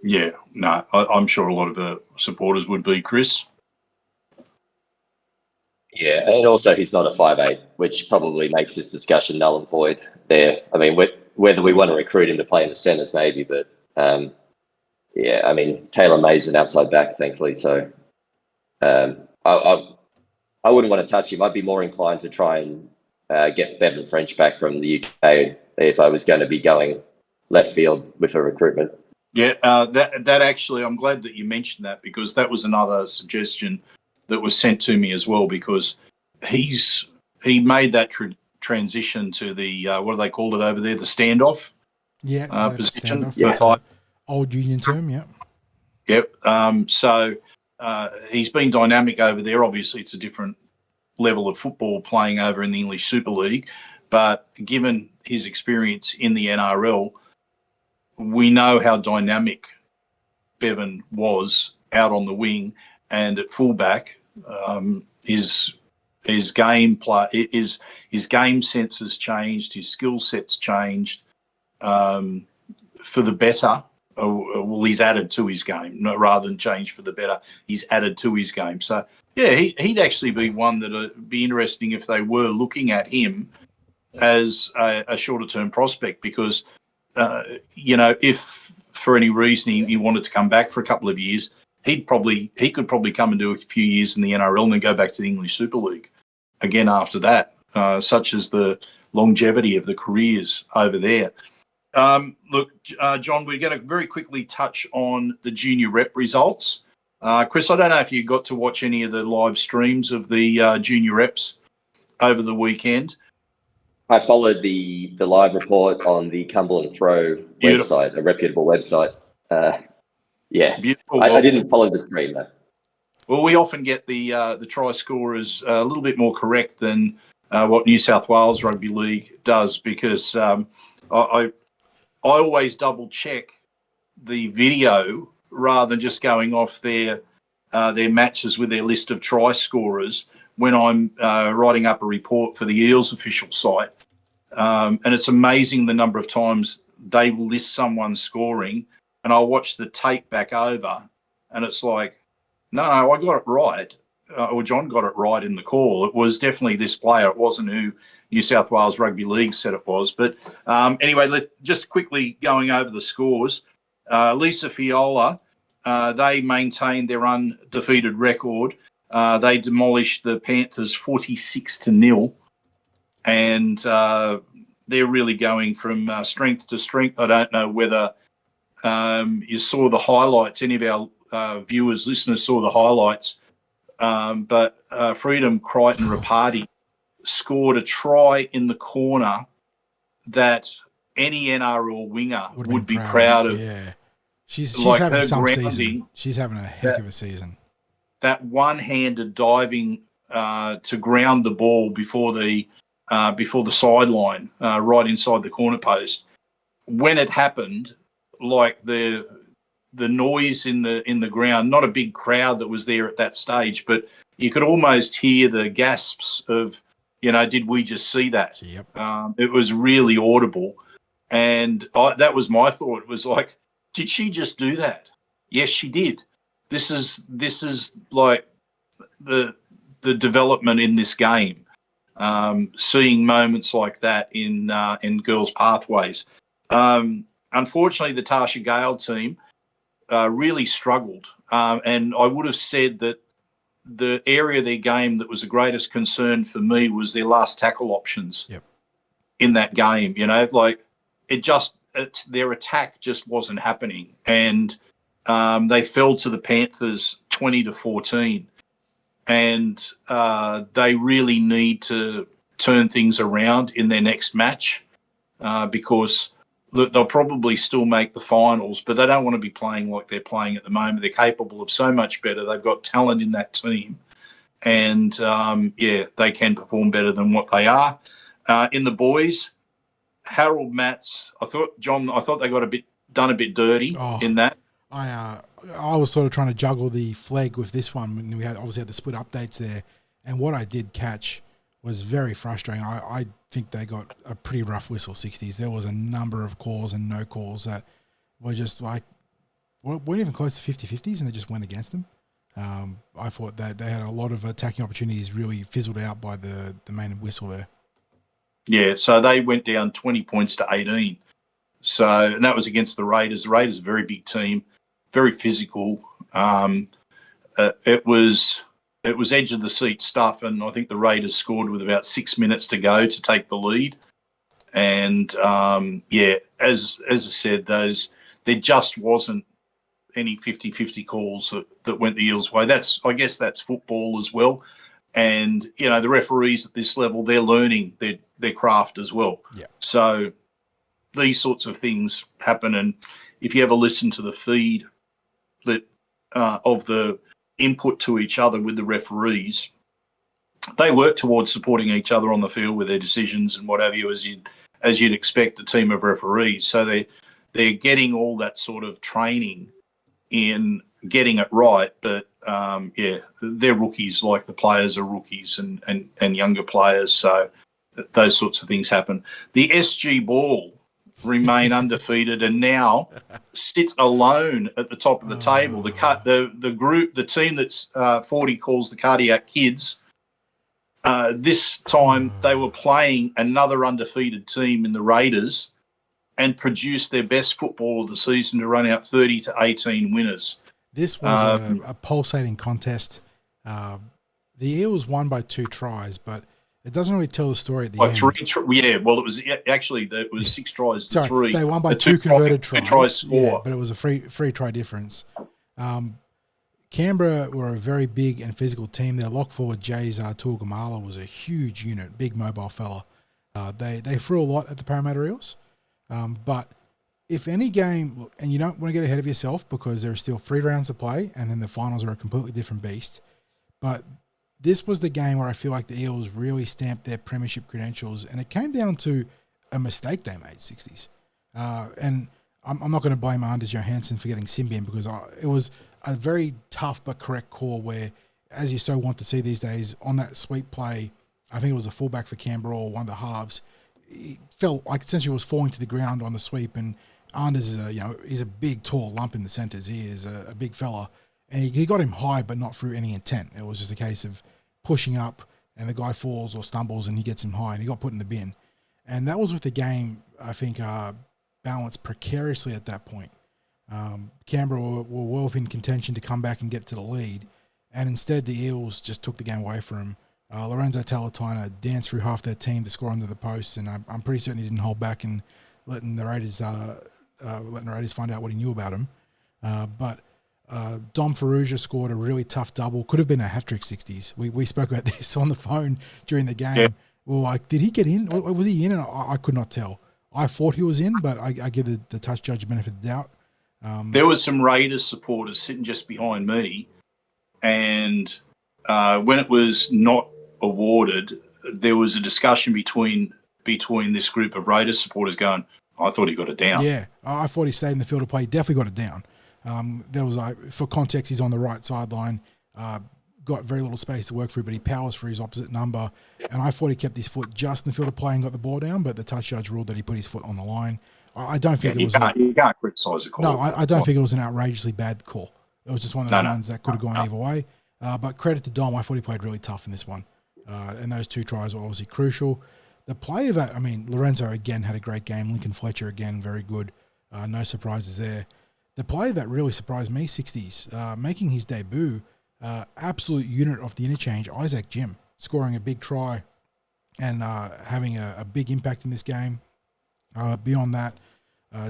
Yeah, no, I'm sure a lot of the supporters would be, Chris. Yeah, and also he's not a 5'8", which probably makes this discussion null and void there. I mean, whether we want to recruit him to play in the centres, maybe, but yeah, I mean, Taylor May's an outside back, thankfully, so I wouldn't want to touch him. I'd be more inclined to try and get Bevan French back from the UK if I was going to be going left field with a recruitment. Yeah, that actually, I'm glad that you mentioned that, because that was another suggestion that was sent to me as well, because he made that transition to the, what do they call it over there, the standoff position. Standoff. That's an old union term, yeah. Yep. So he's been dynamic over there. Obviously, it's a different level of football playing over in the English Super League, but given his experience in the NRL, we know how dynamic Bevan was out on the wing and at fullback. His game sense has changed. His skill set's changed for the better. Well, he's added to his game, rather than change for the better. He's added to his game. So, yeah, he'd actually be one that would be interesting if they were looking at him as a shorter-term prospect because, if for any reason he wanted to come back for a couple of years, he could probably come and do a few years in the NRL and then go back to the English Super League again after that, such as the longevity of the careers over there. Look, John, we're going to very quickly touch on the junior rep results. Chris, I don't know if you got to watch any of the live streams of the junior reps over the weekend. I followed the live report on the Cumberland Throw website, a reputable website. Yeah, beautiful. I didn't follow the stream though. Well, we often get the try scorers a little bit more correct than what New South Wales Rugby League does because I always double check the video rather than just going off their matches with their list of try scorers when I'm writing up a report for the Eels official site. And it's amazing the number of times they will list someone scoring and I'll watch the tape back over and it's like, no, I got it right. Or John got it right in the call. It was definitely this player. It wasn't who New South Wales Rugby League said it was. But anyway, just quickly going over the scores. Lisa Fiola, they maintained their undefeated record. They demolished the Panthers 46-0. And they're really going from strength to strength. I don't know whether you saw the highlights. Any of our viewers, listeners saw the highlights. But Freedom Crichton Rapati scored a try in the corner that any NRL winger would be proud of. Yeah, she's like having her some grounding, season. She's having a heck of a season. That one-handed diving to ground the ball before the sideline, right inside the corner post. When it happened, like the noise in the ground, not a big crowd that was there at that stage, but you could almost hear the gasps of, did we just see that? Yep. It was really audible. And that was my thought. It was like, did she just do that? Yes, she did. This is like the development in this game. Seeing moments like that in girls' pathways. Unfortunately, the Tasha Gale team really struggled. And I would have said that the area of their game that was the greatest concern for me was their last tackle options in that game. Their attack just wasn't happening. And they fell to the Panthers 20-14. And they really need to turn things around in their next match because look, they'll probably still make the finals, but they don't want to be playing like they're playing at the moment. They're capable of so much better. They've got talent in that team. And, they can perform better than what they are. In the boys, Harold Matts, I thought they got done a bit dirty in that. I was sort of trying to juggle the flag with this one. We obviously had the split updates there. And what I did catch was very frustrating. I think they got a pretty rough whistle, 60s. There was a number of calls and no calls that were just like, weren't even close to 50-50s, and they just went against them. I thought that they had a lot of attacking opportunities really fizzled out by the main whistle there. Yeah, so they went down 20 points to 18. So, and that was against the Raiders. The Raiders are a very big team, very physical. It was edge of the seat stuff, and I think the Raiders scored with about 6 minutes to go to take the lead. And as I said, there just wasn't any 50-50 calls that went the Eels' way. I guess that's football as well. And the referees at this level, they're learning their craft as well. Yeah. So these sorts of things happen, and if you ever listen to the feed that of the input to each other with the referees, they work towards supporting each other on the field with their decisions and what have you, as you'd expect a team of referees. So they're getting all that sort of training in getting it right, but they're rookies. Like the players are rookies and younger players. So those sorts of things happen. The SG Ball remain undefeated and now sit alone at the top of the table. The team that's 40 calls the Cardiac Kids. This time they were playing another undefeated team in the Raiders and produced their best football of the season to run out 30 to 18 winners. This was a pulsating contest. The Eels won by 2 tries, but it doesn't really tell the story at the end. It was 6 tries to 3. They won by 2 converted tries. Yeah, but it was a free try difference. Canberra were a very big and physical team. Their lock forward, Jays Tuagamala, was a huge unit, big mobile fella. They threw a lot at the Parramatta Eels. But if any game, look, and you don't want to get ahead of yourself because there are still 3 rounds to play and then the finals are a completely different beast. But this was the game where I feel like the Eels really stamped their premiership credentials, and it came down to a mistake they made, 60s. And I'm not going to blame Anders Johansson for getting Symbian because it was a very tough but correct call where, as you so want to see these days, on that sweep play, I think it was a fullback for Canberra or one of the halves, he felt like essentially was falling to the ground on the sweep, and Anders is he's a big, tall lump in the centres. He is a big fella. And he got him high, but not through any intent. It was just a case of pushing up, and the guy falls or stumbles, and he gets him high, and he got put in the bin. And that was with the game, I think, balanced precariously at that point. Canberra were well within contention to come back and get to the lead, and instead the Eels just took the game away from him. Lorenzo Talatona danced through half their team to score under the post, and I'm pretty certain he didn't hold back in letting the Raiders find out what he knew about him. But Dom Ferrugia scored a really tough double. Could have been a hat-trick, 60s. We spoke about this on the phone during the game. Yeah. Well, like, did he get in? Or was he in? And I could not tell. I thought he was in, but I give the touch judge a benefit of the doubt. There was some Raiders supporters sitting just behind me, and when it was not awarded, there was a discussion between this group of Raiders supporters going, I thought he got it down. Yeah, I thought he stayed in the field of play. He definitely got it down. There was, for context, he's on the right sideline, got very little space to work through, but he powers for his opposite number. And I thought he kept his foot just in the field of play and got the ball down, but the touch judge ruled that he put his foot on the line. I don't think you can't criticise the call. No, I don't think it was an outrageously bad call. It was just one of those ones that could have gone either way. But credit to Dom, I thought he played really tough in this one. And those 2 tries were obviously crucial. The play of that, Lorenzo again had a great game. Lincoln Fletcher again, very good. No surprises there. The play that really surprised me, 60s, making his debut, absolute unit off the interchange, Isaac Jim, scoring a big try and having a big impact in this game. Beyond that,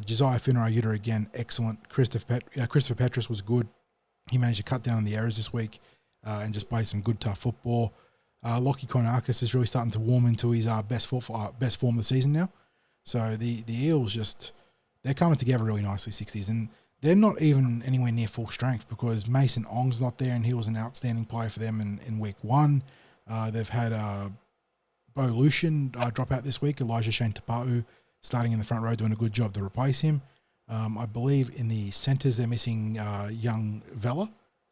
Josiah Finrayuta again, excellent. Christopher Petrus was good. He managed to cut down on the errors this week and just play some good, tough football. Lockie Konakis is really starting to warm into his best form of the season now. So the Eels they're coming together really nicely, 60s. And they're not even anywhere near full strength because Mason Ong's not there, and he was an outstanding player for them in week 1. They've had Bo Lucian drop out this week. Elijah Shane Tapau starting in the front row, doing a good job to replace him. I believe in the centres they're missing young Vella,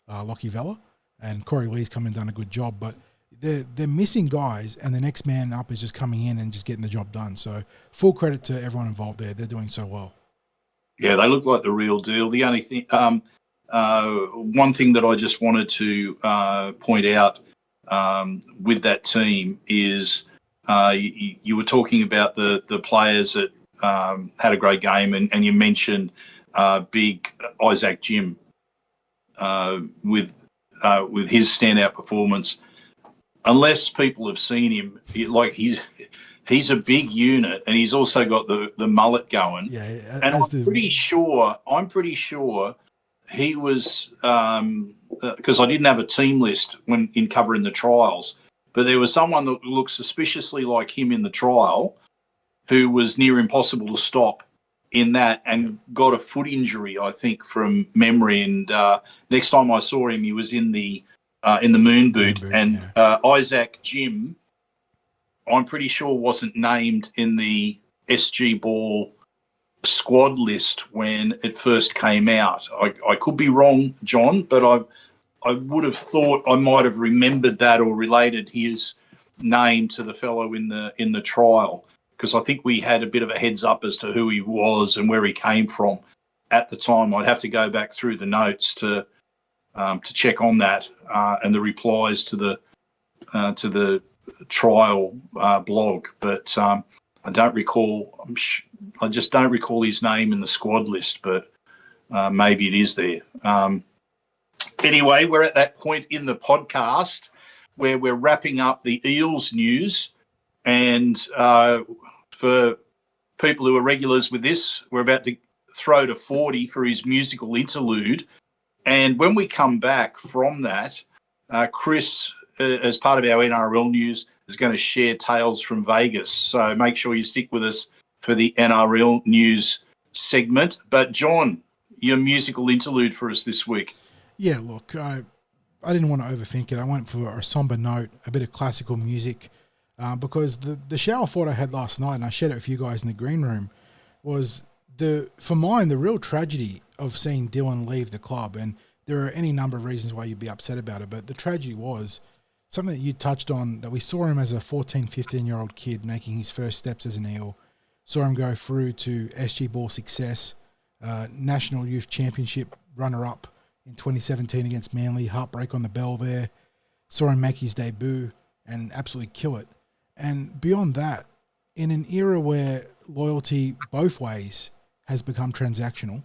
Lockie Vella, and Corey Lee's come and done a good job, but they're missing guys, and the next man up is just coming in and just getting the job done. So full credit to everyone involved there. They're doing so well. Yeah, they look like the real deal. The only thing, one thing that I just wanted to point out with that team is you were talking about the players that had a great game, and you mentioned big Isaac Jim with his standout performance. Unless people have seen him, he's a big unit, and he's also got the mullet going. Yeah, and I'm pretty sure he was because I didn't have a team list when in covering the trials, but there was someone that looked suspiciously like him in the trial, who was near impossible to stop in that, and got a foot injury, I think, from memory. And next time I saw him, he was in the moon boot, and Isaac Jim, I'm pretty sure, wasn't named in the SG Ball squad list when it first came out. I could be wrong, John, but I would have thought I might have remembered that or related his name to the fellow in the trial, because I think we had a bit of a heads up as to who he was and where he came from at the time. I'd have to go back through the notes to check on that and the replies to the trial blog, but I don't recall. I just don't recall his name in the squad list, but maybe it is there. Anyway, we're at that point in the podcast where we're wrapping up the Eels news, and for people who are regulars with this, we're about to throw to 40 for his musical interlude. And when we come back from that, Chris, as part of our NRL news, is going to share tales from Vegas. So make sure you stick with us for the NRL news segment. But John, your musical interlude for us this week. Yeah, look, I didn't want to overthink it. I went for a somber note, a bit of classical music, because the shower thought I had last night, and I shared it with you guys in the green room, was for mine the real tragedy of seeing Dylan leave the club. And there are any number of reasons why you'd be upset about it, but the tragedy was something that you touched on, that we saw him as a 14, 15-year-old kid making his first steps as an Eel, saw him go through to SG Ball success, National Youth Championship runner-up in 2017 against Manly, heartbreak on the bell there, saw him make his debut and absolutely kill it. And beyond that, in an era where loyalty both ways has become transactional,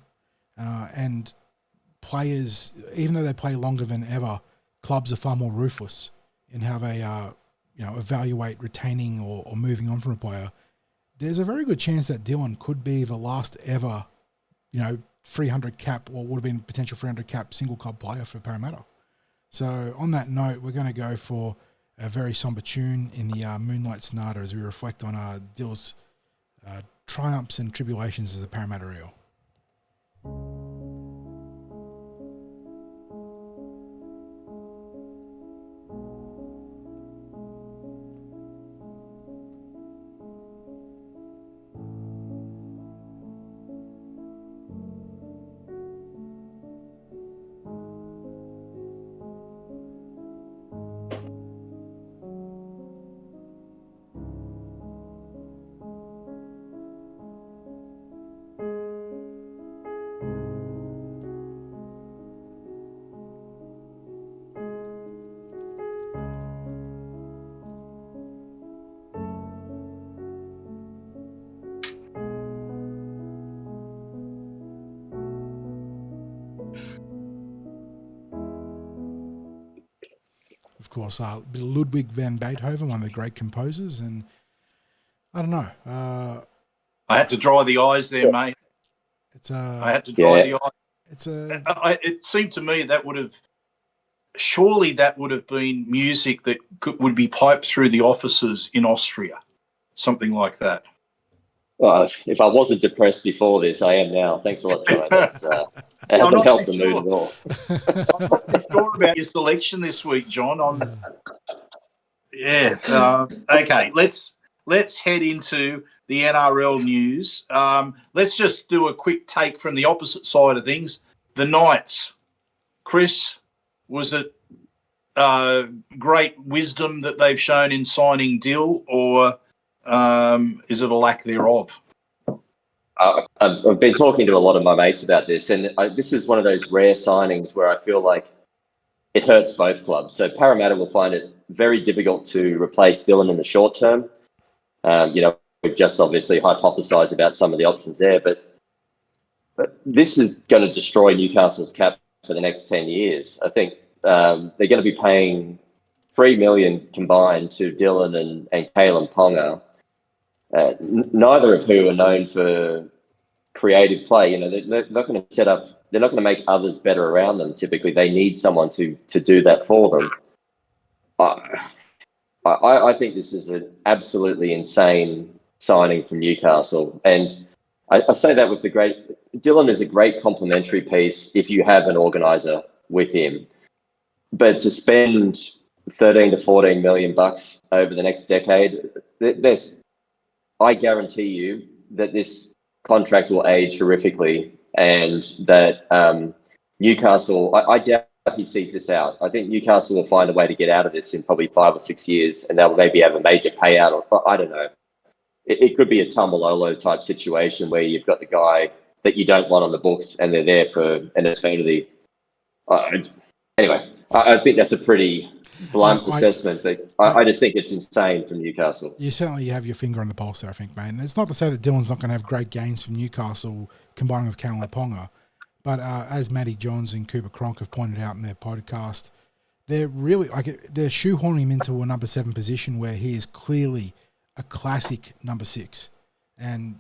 and players, even though they play longer than ever, clubs are far more ruthless in how they evaluate retaining or moving on from a player. There's a very good chance that Dylan could be the last ever, 300 cap, or would have been potential 300 cap single club player for Parramatta. So on that note, we're going to go for a very somber tune in the Moonlight Sonata as we reflect on Dill's triumphs and tribulations as a Parramatta Eel. Of course, Ludwig van Beethoven, one of the great composers, and I don't know. I had to dry the eyes there, mate. I had to dry the eyes. It seemed to me that would have been music that would be piped through the offices in Austria, something like that. Well, if I wasn't depressed before this, I am now. Thanks a lot, John. It hasn't helped the mood at all. I'm not sure about your selection this week, John. Okay, let's head into the NRL news. Let's just do a quick take from the opposite side of things. The Knights. Chris, was it great wisdom that they've shown in signing Dill, or is it a lack thereof? I've been talking to a lot of my mates about this, and this is one of those rare signings where I feel like it hurts both clubs. So Parramatta will find it very difficult to replace Dylan in the short term. We've just obviously hypothesised about some of the options there, but this is going to destroy Newcastle's cap for the next 10 years. I think they're going to be paying $3 million combined to Dylan and Kalen Ponga. Neither of who are known for creative play. They're not going to set up. They're not going to make others better around them. Typically, they need someone to do that for them. I think this is an absolutely insane signing from Newcastle, and I say that with Dylan is a great complementary piece if you have an organizer with him, but to spend 13 to 14 million bucks over the next decade, I guarantee you that this contract will age horrifically, and that Newcastle, I doubt he sees this out. I think Newcastle will find a way to get out of this in probably 5 or 6 years, and they'll maybe have a major payout. Or I don't know. It could be a Tamalolo type situation where you've got the guy that you don't want on the books, and they're there for an eternity. Anyway, I think that's a pretty blunt assessment, but I just think it's insane from Newcastle. You certainly have your finger on the pulse there, I think, mate. And it's not to say that Dylan's not going to have great gains from Newcastle combining with Kalen Ponga, but as Matty Johns and Cooper Cronk have pointed out in their podcast, they're shoehorning him into a number 7 position where he is clearly a classic number 6. And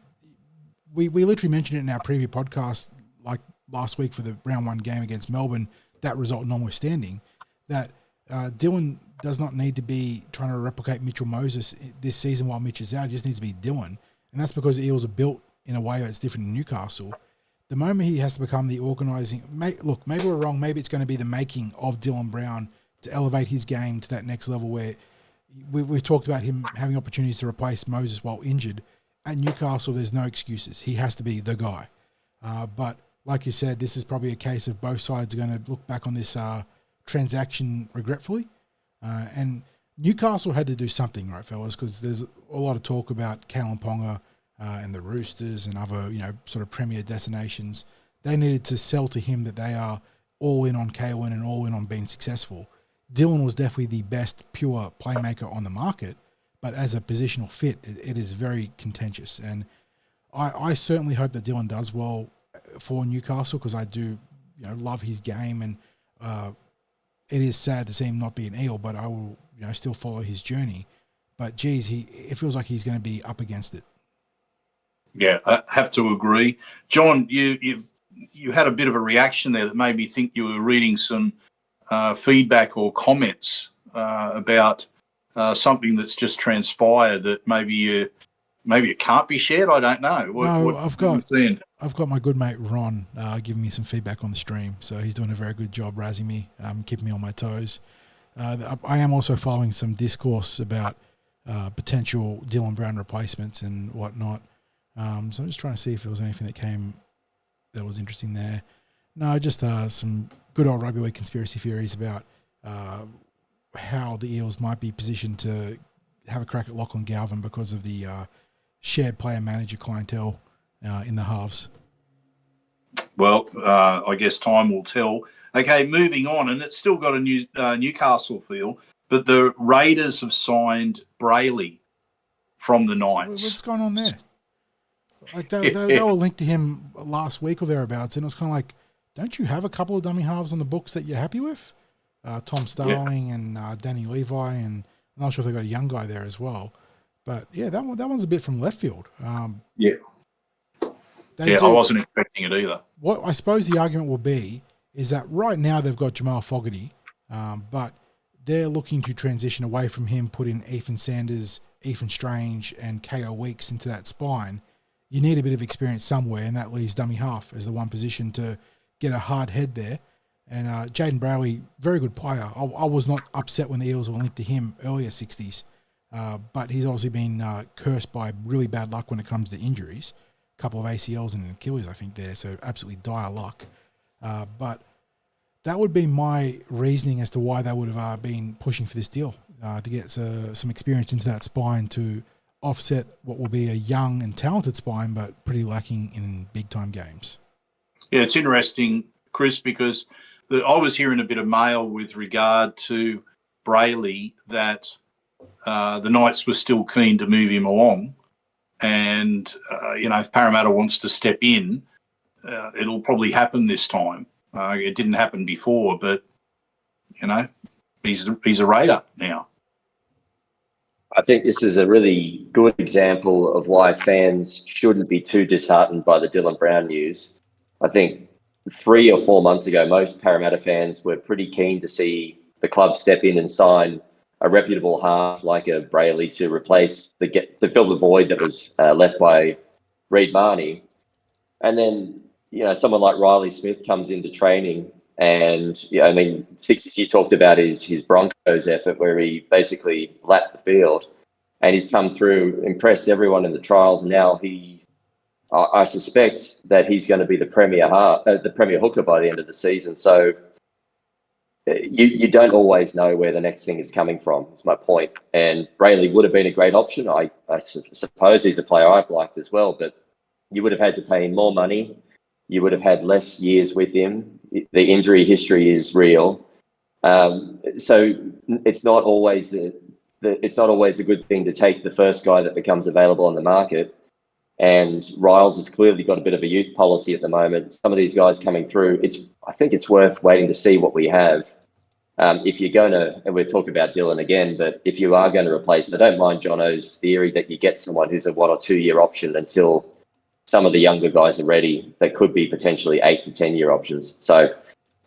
we literally mentioned it in our preview podcast, like last week for the round 1 game against Melbourne, that result notwithstanding, that Dylan does not need to be trying to replicate Mitchell Moses this season while Mitch is out. He just needs to be Dylan. And that's because the Eels are built in a way that's different in Newcastle. The moment he has to become the organising... Look, maybe we're wrong. Maybe it's going to be the making of Dylan Brown to elevate his game to that next level where we've talked about him having opportunities to replace Moses while injured. At Newcastle, there's no excuses. He has to be the guy. But like you said, this is probably a case of both sides are going to look back on this transaction regretfully. And Newcastle had to do something, right, fellas? Because there's a lot of talk about Kalen Ponga and the Roosters and other, sort of premier destinations. They needed to sell to him that they are all in on Kalen and all in on being successful. Dylan was definitely the best pure playmaker on the market, but as a positional fit, it is very contentious. And I certainly hope that Dylan does well for Newcastle because I do, love his game, and it is sad to see him not be an Eel, but I will, still follow his journey. But geez, it feels like he's going to be up against it. Yeah, I have to agree, John. You had a bit of a reaction there that made me think you were reading some feedback or comments about something that's just transpired that maybe it can't be shared. I don't know. I've got my good mate Ron giving me some feedback on the stream, so he's doing a very good job razzing me, keeping me on my toes. I am also following some discourse about potential Dylan Brown replacements and whatnot. So I'm just trying to see if there was anything that came that was interesting there. No, just some good old rugby league conspiracy theories about how the Eels might be positioned to have a crack at Lachlan Galvin because of the shared player-manager clientele in the halves. Well, I guess time will tell. Okay, moving on, and it's still got a Newcastle feel, but the Raiders have signed Brayley from the Knights. What's going on there? Like they were linked to him last week or thereabouts, and it was kind of like, don't you have a couple of dummy halves on the books that you're happy with? Tom Starling and Danny Levi, and I'm not sure if they got a young guy there as well. But yeah, that one's a bit from left field. I wasn't expecting it either. What I suppose the argument will be is that right now they've got Jamal Fogarty, but they're looking to transition away from him, put in Ethan Sanders, Ethan Strange, and KO Weeks into that spine. You need a bit of experience somewhere, and that leaves dummy half as the one position to get a hard head there. And Jaden Brayley, very good player. I was not upset when the Eels were linked to him earlier 60s, but he's obviously been cursed by really bad luck when it comes to injuries. A couple of ACLs and an Achilles, I think, there, so absolutely dire luck. But that would be my reasoning as to why they would have been pushing for this deal, to get some experience into that spine to offset what will be a young and talented spine, but pretty lacking in big-time games. Yeah, it's interesting, Chris, because I was hearing a bit of mail with regard to Brayley that the Knights were still keen to move him along. And, if Parramatta wants to step in, it'll probably happen this time. It didn't happen before, but, he's a Raider now. I think this is a really good example of why fans shouldn't be too disheartened by the Dylan Brown news. I think 3 or 4 months ago, most Parramatta fans were pretty keen to see the club step in and sign a reputable half like a Brayley to replace to fill the void that was left by Reid Marnie. And then, someone like Riley Smith comes into training, and Sixties, you talked about his Broncos effort where he basically lapped the field, and he's come through, impressed everyone in the trials. And now I suspect that he's going to be the premier hooker by the end of the season. So you don't always know where the next thing is coming from, is my point. And Brayley would have been a great option. I suppose he's a player I've liked as well, but you would have had to pay him more money. You would have had less years with him. The injury history is real. So it's not always it's not always a good thing to take the first guy that becomes available on the market. And Ryles has clearly got a bit of a youth policy at the moment. Some of these guys coming through, I think it's worth waiting to see what we have. If you're going to, and we're talking about Dylan again, but if you are going to replace, I don't mind Jono's theory that you get someone who's a 1 or 2 year option until some of the younger guys are ready. That could be potentially 8 to 10 year options. So,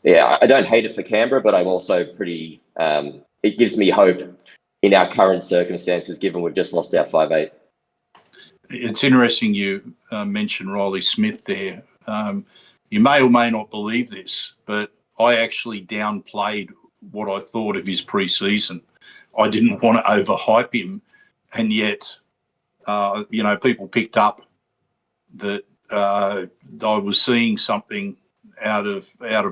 yeah, I don't hate it for Canberra, but I'm also pretty, it gives me hope in our current circumstances, given we've just lost our 5'8". It's interesting you mentioned Riley Smith there. You may or may not believe this, but I actually downplayed what I thought of his pre-season. I didn't want to overhype him, and yet, people picked up that I was seeing something out of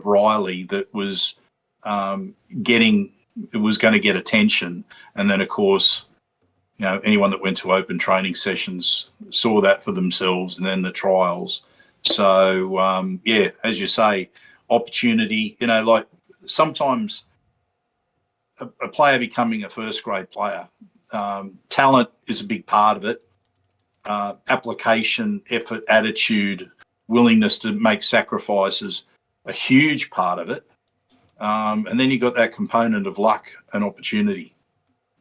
Riley that was going to get attention, and then of course, anyone that went to open training sessions saw that for themselves, and then the trials. So as you say, opportunity. Like sometimes a player becoming a first grade player, talent is a big part of it. Application, effort, attitude, willingness to make sacrifices, a huge part of it. And then you've got that component of luck and opportunity.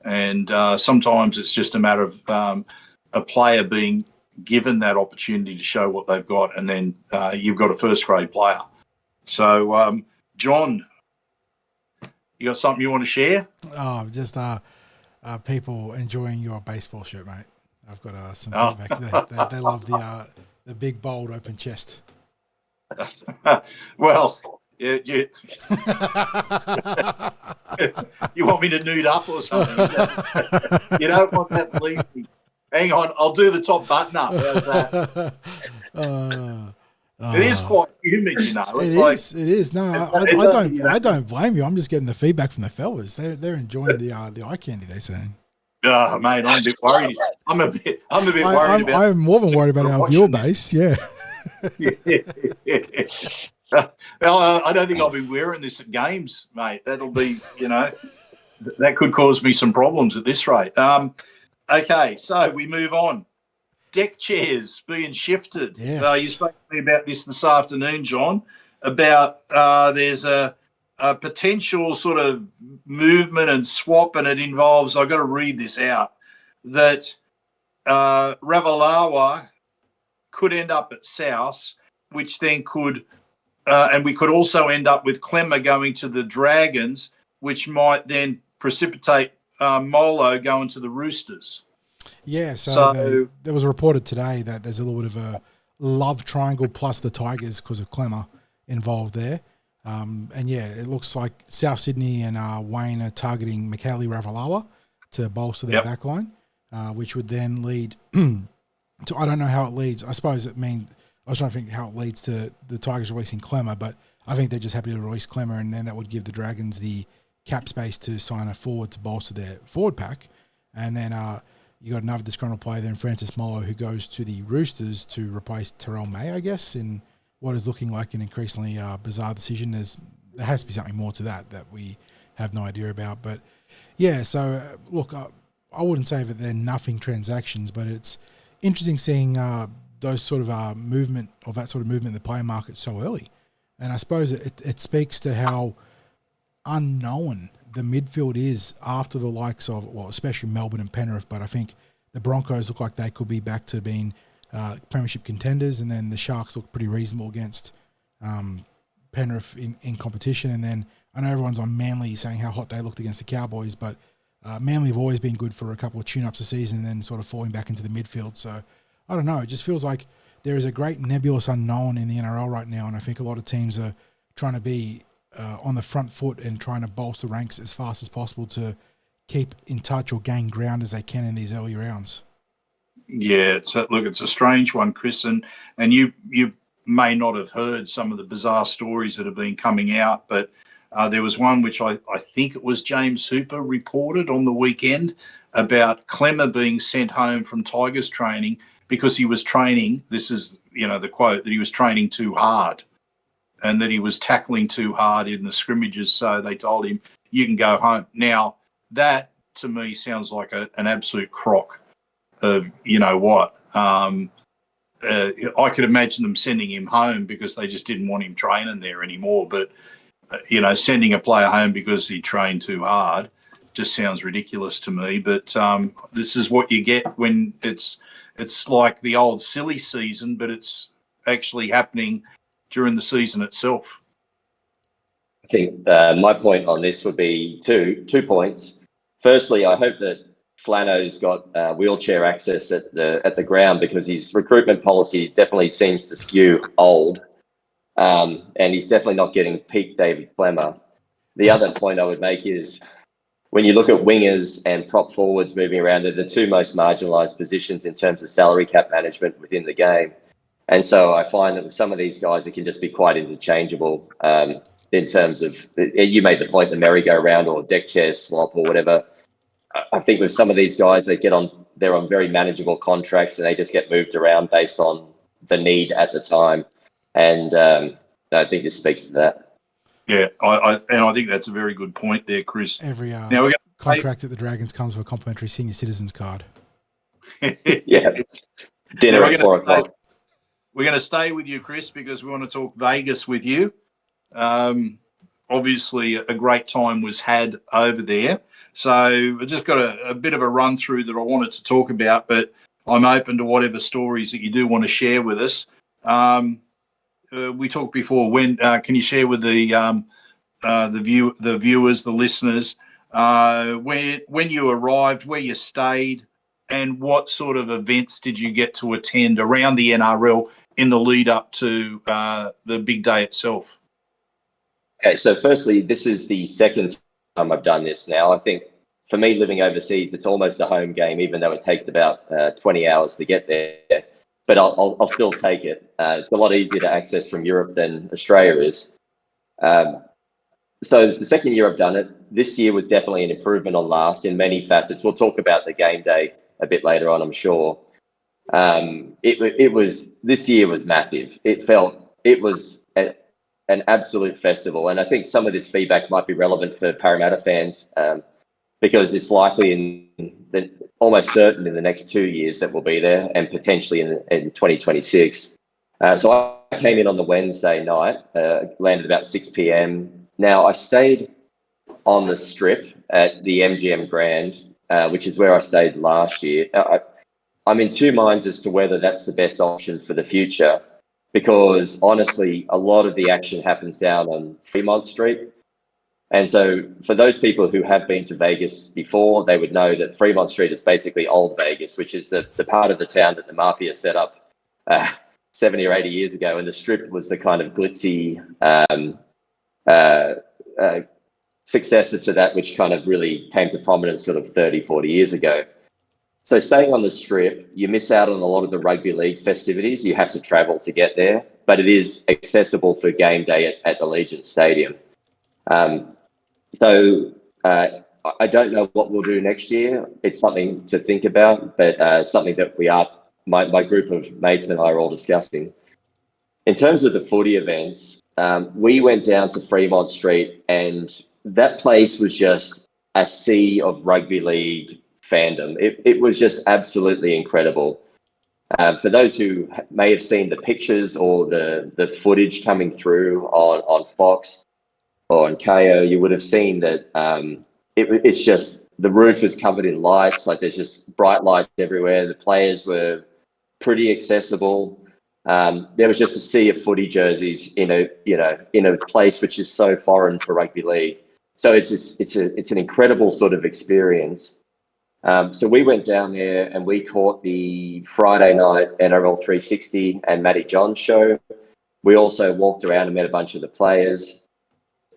And sometimes it's just a matter of a player being given that opportunity to show what they've got, and then you've got a first grade player. So, John, you got something you want to share? Oh, just people enjoying your baseball shirt, mate. I've got some feedback. They love the big, bold, open chest. Well, yeah. You want me to nude up or something? You don't want that, believe me. Hang on, I'll do the top button up. How's that? It is quite humid, It's it is. No, I don't blame you. I'm just getting the feedback from the fellas. They're enjoying the eye candy they're saying. Oh, mate, I'm a bit worried. I'm a bit worried about. I'm more than worried about our viewer base. Yeah. I don't think I'll be wearing this at games, mate. That'll be, that could cause me some problems at this rate. Okay, so we move on. Deck chairs being shifted. Yes. You spoke to me about this afternoon, John, about there's a potential sort of movement and swap, and it involves, I've got to read this out, that Ravalawa could end up at South, which then could, and we could also end up with Clemmer going to the Dragons, which might then precipitate Molo going to the Roosters. Yeah, so there was reported today that there's a little bit of a love triangle plus the Tigers because of Clemmer involved there. And yeah, it looks like South Sydney and Wayne are targeting Mikhaili Ravalawa to bolster their back line, which would then lead to, I don't know how it leads. I suppose it means, I was trying to think how it leads to the Tigers releasing Clemmer, but I think they're just happy to release Clemmer, and then that would give the Dragons the cap space to sign a forward to bolster their forward pack. And then you got another disgruntled player then, Francis Molo, who goes to the Roosters to replace Terrell May, I guess, in what is looking like an increasingly bizarre decision. There has to be something more to that we have no idea about. But yeah, so look, I wouldn't say that they're nothing transactions, but it's interesting seeing those sort of movement, or that sort of movement in the player market so early. And I suppose it speaks to how unknown the midfield is after the likes of, well, especially Melbourne and Penrith, but I think the Broncos look like they could be back to being premiership contenders, and then the Sharks look pretty reasonable against Penrith in competition. And then I know everyone's on Manly saying how hot they looked against the Cowboys, but Manly have always been good for a couple of tune-ups a season and then sort of falling back into the midfield. So I don't know, it just feels like there is a great nebulous unknown in the NRL right now, and I think a lot of teams are trying to be on the front foot and trying to bolster ranks as fast as possible to keep in touch or gain ground as they can in these early rounds. Yeah, it's a strange one, Chris, and you may not have heard some of the bizarre stories that have been coming out, but There was one which I think it was James Hooper reported on the weekend about Clemmer being sent home from Tigers training because he was training, this is, the quote, that he was training too hard and that he was tackling too hard in the scrimmages. So they told him, you can go home. Now, that to me sounds like an absolute crock of, I could imagine them sending him home because they just didn't want him training there anymore. But, sending a player home because he trained too hard just sounds ridiculous to me. But this is what you get when it's like the old silly season, but it's actually happening during the season itself. I think my point on this would be two points. Firstly, I hope that Flano's got wheelchair access at the ground, because his recruitment policy definitely seems to skew old, and he's definitely not getting peak David Clemmer. The other point I would make is when you look at wingers and prop forwards moving around, they're the two most marginalised positions in terms of salary cap management within the game. And so I find that with some of these guys, it can just be quite interchangeable in terms of, you made the point, the merry-go-round or deck chair swap or whatever. I think with some of these guys, they're on very manageable contracts and they just get moved around based on the need at the time. And I think this speaks to that. Yeah, I think that's a very good point there, Chris. Every now contract at the Dragons comes with a complimentary senior citizens card. Yeah, dinner at 4 o'clock. We're going to stay with you, Chris, because we want to talk Vegas with you. Obviously, a great time was had over there. So I just got a bit of a run through that I wanted to talk about, but I'm open to whatever stories that you do want to share with us. We talked before. When can you share with the viewers, the listeners, when you arrived, where you stayed, and what sort of events did you get to attend around the NRL in the lead up to the big day itself? Okay, so firstly, this is the second time I've done this now. I think for me, living overseas, it's almost a home game, even though it takes about 20 hours to get there. But I'll still take it. It's a lot easier to access from Europe than Australia is. So it's the second year I've done it. This year was definitely an improvement on last in many facets. We'll talk about the game day a bit later on, I'm sure. This year was massive. It was an absolute festival. And I think some of this feedback might be relevant for Parramatta fans, because it's likely almost certain in the next 2 years that we'll be there, and potentially in 2026. So I came in on the Wednesday night, landed about 6 p.m. Now, I stayed on the strip at the MGM Grand, which is where I stayed last year. I'm in two minds as to whether that's the best option for the future, because honestly, a lot of the action happens down on Fremont Street. And so for those people who have been to Vegas before, they would know that Fremont Street is basically old Vegas, which is the part of the town that the mafia set up 70 or 80 years ago. And the strip was the kind of glitzy successor to that, which kind of really came to prominence sort of 30, 40 years ago. So staying on the strip, you miss out on a lot of the rugby league festivities. You have to travel to get there, but it is accessible for game day at Allegiant Stadium. So I don't know what we'll do next year. It's something to think about, but something that my group of mates and I are all discussing. In terms of the footy events, we went down to Fremont Street, and that place was just a sea of rugby league fandom. It was just absolutely incredible. For those who may have seen the pictures or the footage coming through on Fox or on KO, you would have seen that it's just, the roof is covered in lights. Like, there's just bright lights everywhere. The players were pretty accessible. There was just a sea of footy jerseys in a place which is so foreign for rugby league. So it's an incredible sort of experience. So we went down there and we caught the Friday night NRL 360 and Matty John's show. We also walked around and met a bunch of the players.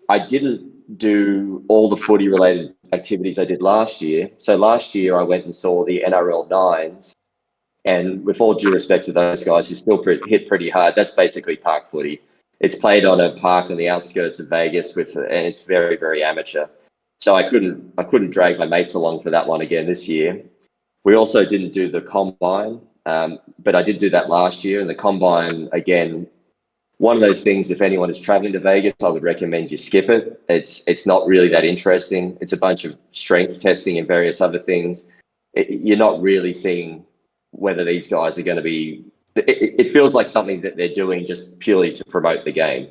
I didn't do all the footy related activities I did last year. So last year I went and saw the NRL 9s, and with all due respect to those guys who still hit pretty hard, that's basically park footy. It's played on a park on the outskirts of Vegas and it's very, very amateur. So I couldn't drag my mates along for that one again this year. We also didn't do the combine, but I did do that last year. And the combine, again, one of those things, if anyone is traveling to Vegas, I would recommend you skip it. It's not really that interesting. It's a bunch of strength testing and various other things. You're not really seeing whether these guys are going to be. It feels like something that they're doing just purely to promote the game.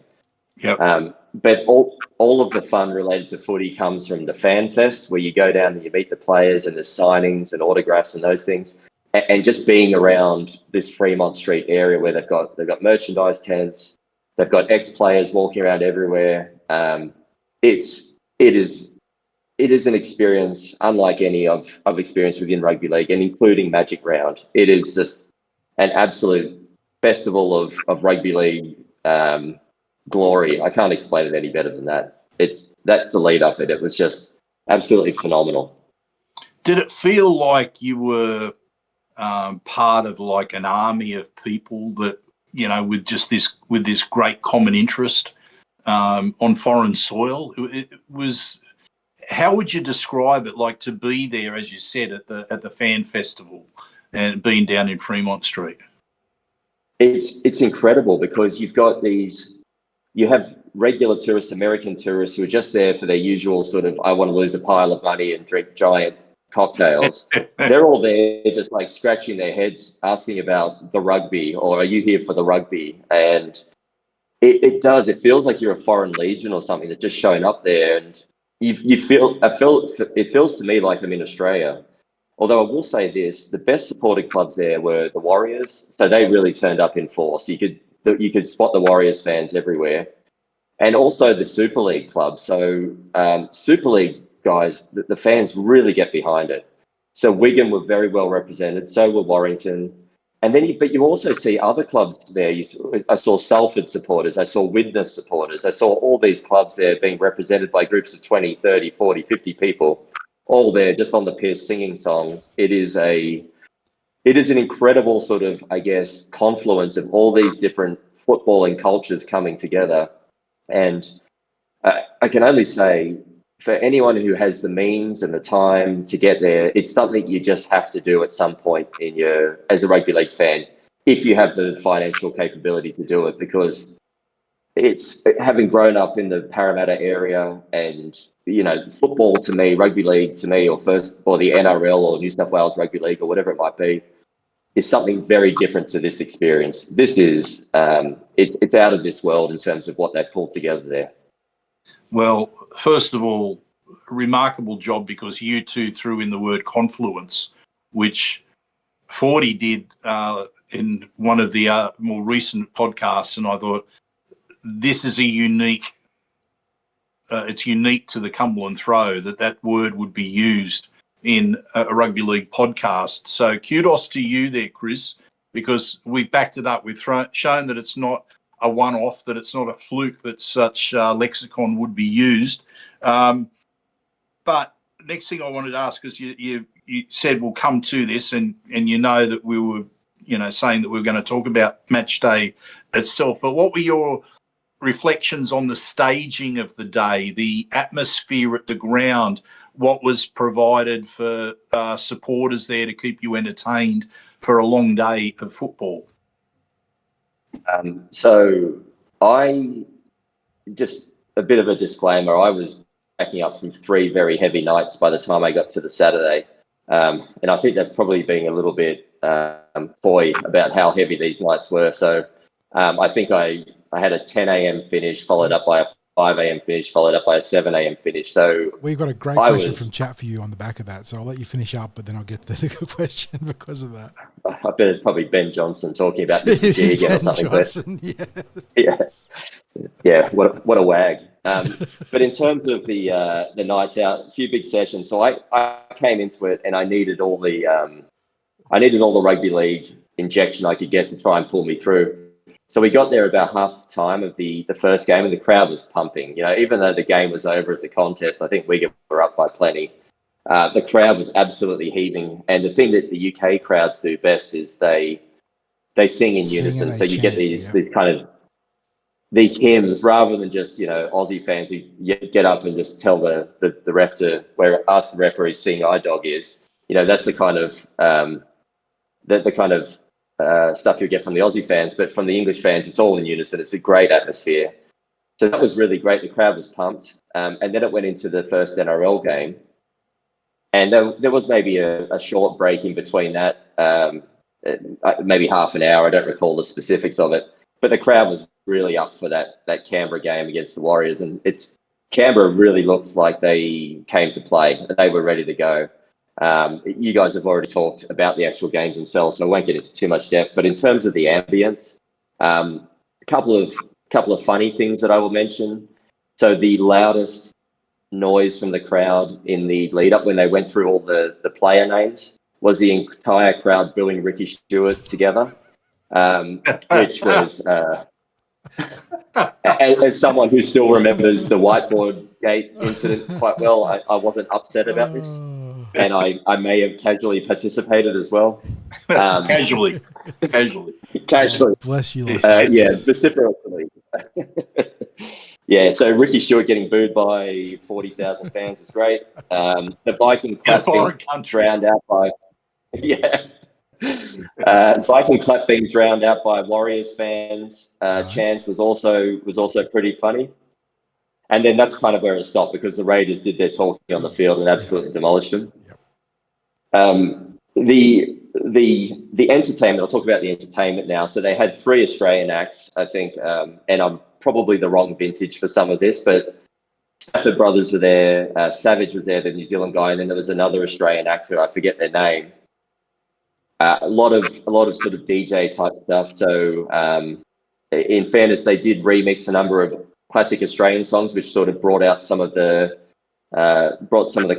Yep. But all of the fun related to footy comes from the fan fest, where you go down and you meet the players and there's signings and autographs and those things. And just being around this Fremont Street area where they've got merchandise tents, they've got ex-players walking around everywhere. It is an experience unlike any I've experienced within rugby league, and including Magic Round. It is just an absolute festival of rugby league glory. I can't explain it any better than that. That's the lead up. It was just absolutely phenomenal. Did it feel like you were part of like an army of people that, you know, with this great common interest on foreign soil? It was. How would you describe it, like to be there, as you said, at the fan festival and being down in Fremont Street? It's incredible because you have regular tourists, American tourists, who are just there for their usual sort of, I want to lose a pile of money and drink giant cocktails. They're all there just like scratching their heads, asking about the rugby, or are you here for the rugby? And it feels like you're a foreign legion or something that's just shown up there. And it feels to me like I'm in Australia. Although I will say this, the best supported clubs there were the Warriors. So they really turned up in force. You could spot the Warriors fans everywhere. And also the Super League clubs. So Super League guys, the fans really get behind it. So Wigan were very well represented. So were Warrington. And then, but you also see other clubs there. I saw Salford supporters. I saw Widnes supporters. I saw all these clubs there being represented by groups of 20, 30, 40, 50 people, all there just on the piss singing songs. It is an incredible sort of, I guess, confluence of all these different footballing cultures coming together. And I can only say, for anyone who has the means and the time to get there, it's something you just have to do at some point as a rugby league fan, if you have the financial capability to do it, because it's having grown up in the Parramatta area, and, you know, football to me, rugby league to me, or the NRL or New South Wales Rugby League or whatever it might be, is something very different to this experience. This is, it's out of this world in terms of what they've pulled together there. Well, first of all, remarkable job, because you two threw in the word confluence, which 40 did in one of the more recent podcasts, and I thought this is it's unique to the Cumberland Throw that word would be used in a rugby league podcast. So kudos to you there, Chris, because we backed it up. We've shown that it's not a one-off, that it's not a fluke that such lexicon would be used. But next thing I wanted to ask, because you said we'll come to this, and you know that we were, you know, saying that we were going to talk about match day itself, but what were your reflections on the staging of the day, the atmosphere at the ground, what was provided for supporters there to keep you entertained for a long day of football? So just a bit of a disclaimer, I was backing up from 3 very heavy nights by the time I got to the Saturday. And I think that's probably being a little bit coy about how heavy these nights were. So I think I had a 10 a.m. finish, followed up by a 5 a.m. finish, followed up by a 7 a.m. finish. So we've got a great question from chat for you on the back of that. So I'll let you finish up, but then I'll get the question because of that. I bet it's probably Ben Johnson talking about Mr. G again or something. Johnson, yeah. What a wag. But in terms of the nights out, a few big sessions. So I came into it and I needed all the rugby league injection I could get to try and pull me through. So we got there about half time of the first game, and the crowd was pumping. You know, even though the game was over as a contest, I think we were up by plenty. The crowd was absolutely heaving. And the thing that the UK crowds do best is they sing in unison. So you get these kind of, these hymns, rather than just, Aussie fans who get up and just tell the ref to ask the referee sing "I Dog" is, that's the kind of stuff you get from the Aussie fans. But from the English fans, it's all in unison. It's a great atmosphere. So that was really great. The crowd was pumped. And then it went into the first NRL game. And there was maybe a short break in between that, maybe half an hour. I don't recall the specifics of it. But the crowd was really up for that Canberra game against the Warriors. And Canberra really looks like they came to play. They were ready to go. You guys have already talked about the actual games themselves, so I won't get into too much depth. But in terms of the ambience, a couple of funny things that I will mention. So the loudest noise from the crowd in the lead up when they went through all the player names was the entire crowd booing Ricky Stewart together, which was, as someone who still remembers the whiteboard gate incident quite well, I wasn't upset about this. And I may have casually participated as well. Casually. Bless you. Yeah, vociferously. Yeah, so Ricky Stewart getting booed by 40,000 fans was great. The Viking clap being drowned out by Viking clap being drowned out by Warriors fans. Nice. Chance was also pretty funny. And then that's kind of where it stopped, because the Raiders did their talking on the field and absolutely demolished them. The entertainment, I'll talk about the entertainment now. So they had 3 Australian acts, I think, and I'm probably the wrong vintage for some of this, but Stafford Brothers were there, Savage was there, the New Zealand guy, and then there was another Australian act who I forget their name. A lot of sort of DJ type stuff. So in fairness, they did remix a number of classic Australian songs, which sort of brought some of the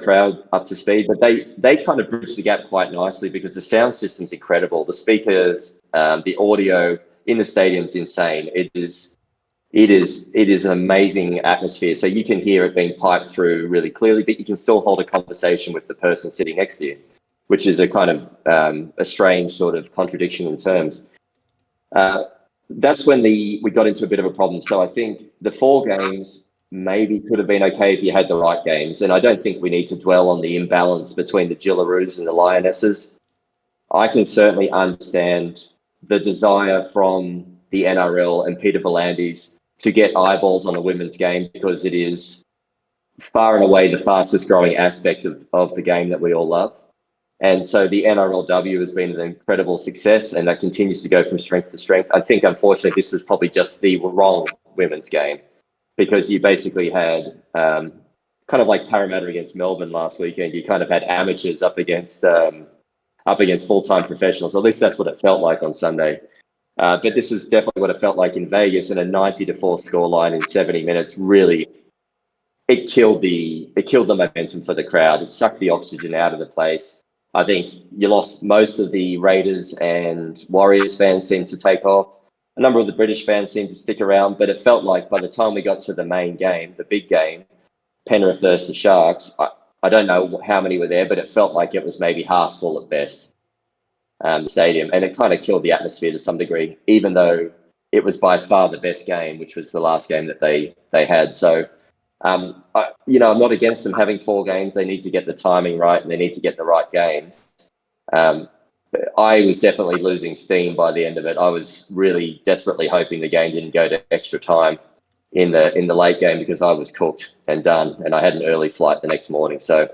crowd up to speed. But they kind of bridged the gap quite nicely, because the sound system's incredible. The speakers, the audio in the stadium's insane. It is an amazing atmosphere. So you can hear it being piped through really clearly, but you can still hold a conversation with the person sitting next to you, which is a kind of a strange sort of contradiction in terms. That's when we got into a bit of a problem. So I think the 4 games maybe could have been okay if you had the right games. And I don't think we need to dwell on the imbalance between the Gillaroos and the Lionesses. I can certainly understand the desire from the NRL and Peter V'landys to get eyeballs on the women's game, because it is far and away the fastest growing aspect of the game that we all love. And so the NRLW has been an incredible success, and that continues to go from strength to strength. I think, unfortunately, this is probably just the wrong women's game, because you basically had kind of like Parramatta against Melbourne last weekend. You kind of had amateurs up against full-time professionals. At least that's what it felt like on Sunday. But this is definitely what it felt like in Vegas, and a 90-4 scoreline in 70 minutes really, it killed the momentum for the crowd. It sucked the oxygen out of the place. I think you lost most of the Raiders and Warriors fans seemed to take off. A number of the British fans seemed to stick around, but it felt like by the time we got to the main game, the big game, Penrith versus the Sharks, I don't know how many were there, but it felt like it was maybe half full at best, the stadium. And it kind of killed the atmosphere to some degree, even though it was by far the best game, which was the last game that they had. So, I'm not against them having 4 games. They need to get the timing right, and they need to get the right games. I was definitely losing steam by the end of it. I was really desperately hoping the game didn't go to extra time in the late game, because I was cooked and done, and I had an early flight the next morning. So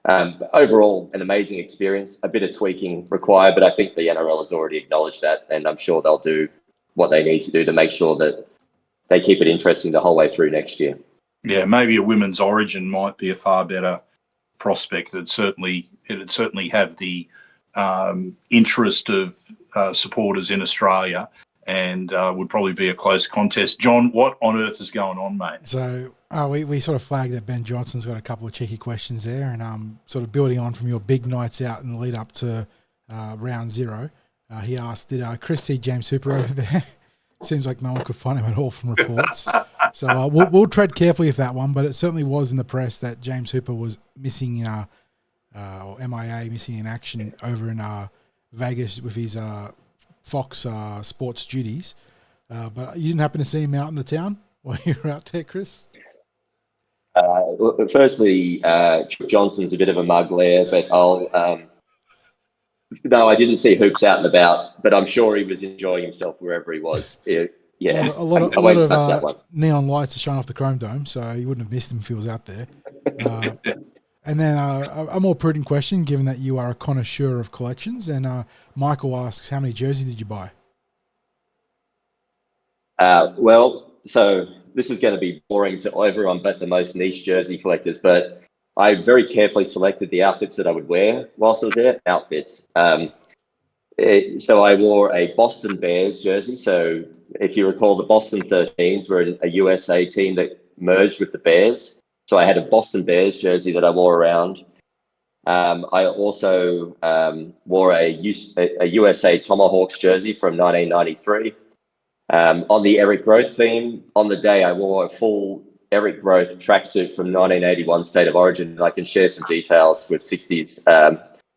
overall, an amazing experience. A bit of tweaking required, but I think the NRL has already acknowledged that, and I'm sure they'll do what they need to do to make sure that they keep it interesting the whole way through next year. Yeah, maybe a women's origin might be a far better prospect. It'd certainly have the interest of supporters in Australia, and would probably be a close contest. John, what on earth is going on, mate? So we sort of flagged that Ben Johnson's got a couple of cheeky questions there, and sort of building on from your big nights out in the lead up to round 0. He asked, did Chris see James Hooper over there? Seems like no one could find him at all from reports. So we'll tread carefully with that one, but it certainly was in the press that James Hooper was missing, or MIA, missing in action over in Vegas with his Fox sports duties. But you didn't happen to see him out in the town while you were out there, Chris? Firstly, Johnson's a bit of a mug there, but no, I didn't see Hoops out and about, but I'm sure he was enjoying himself wherever he was. Yeah, a lot I won't touch that one. Neon lights to shine off the Chrome Dome, so you wouldn't have missed him if he was out there. And then a more prudent question, given that you are a connoisseur of collections, and Michael asks, how many jerseys did you buy? Well, so this is going to be boring to everyone but the most niche jersey collectors, but I very carefully selected the outfits that I would wear whilst I was there. Outfits. So I wore a Boston Bears jersey. So if you recall, the Boston 13s were a USA team that merged with the Bears. So I had a Boston Bears jersey that I wore around. I also wore a USA Tomahawks jersey from 1993. On the Eric Grothe theme, on the day I wore a full Eric Grothe tracksuit from 1981 State of Origin, and I can share some details with 60s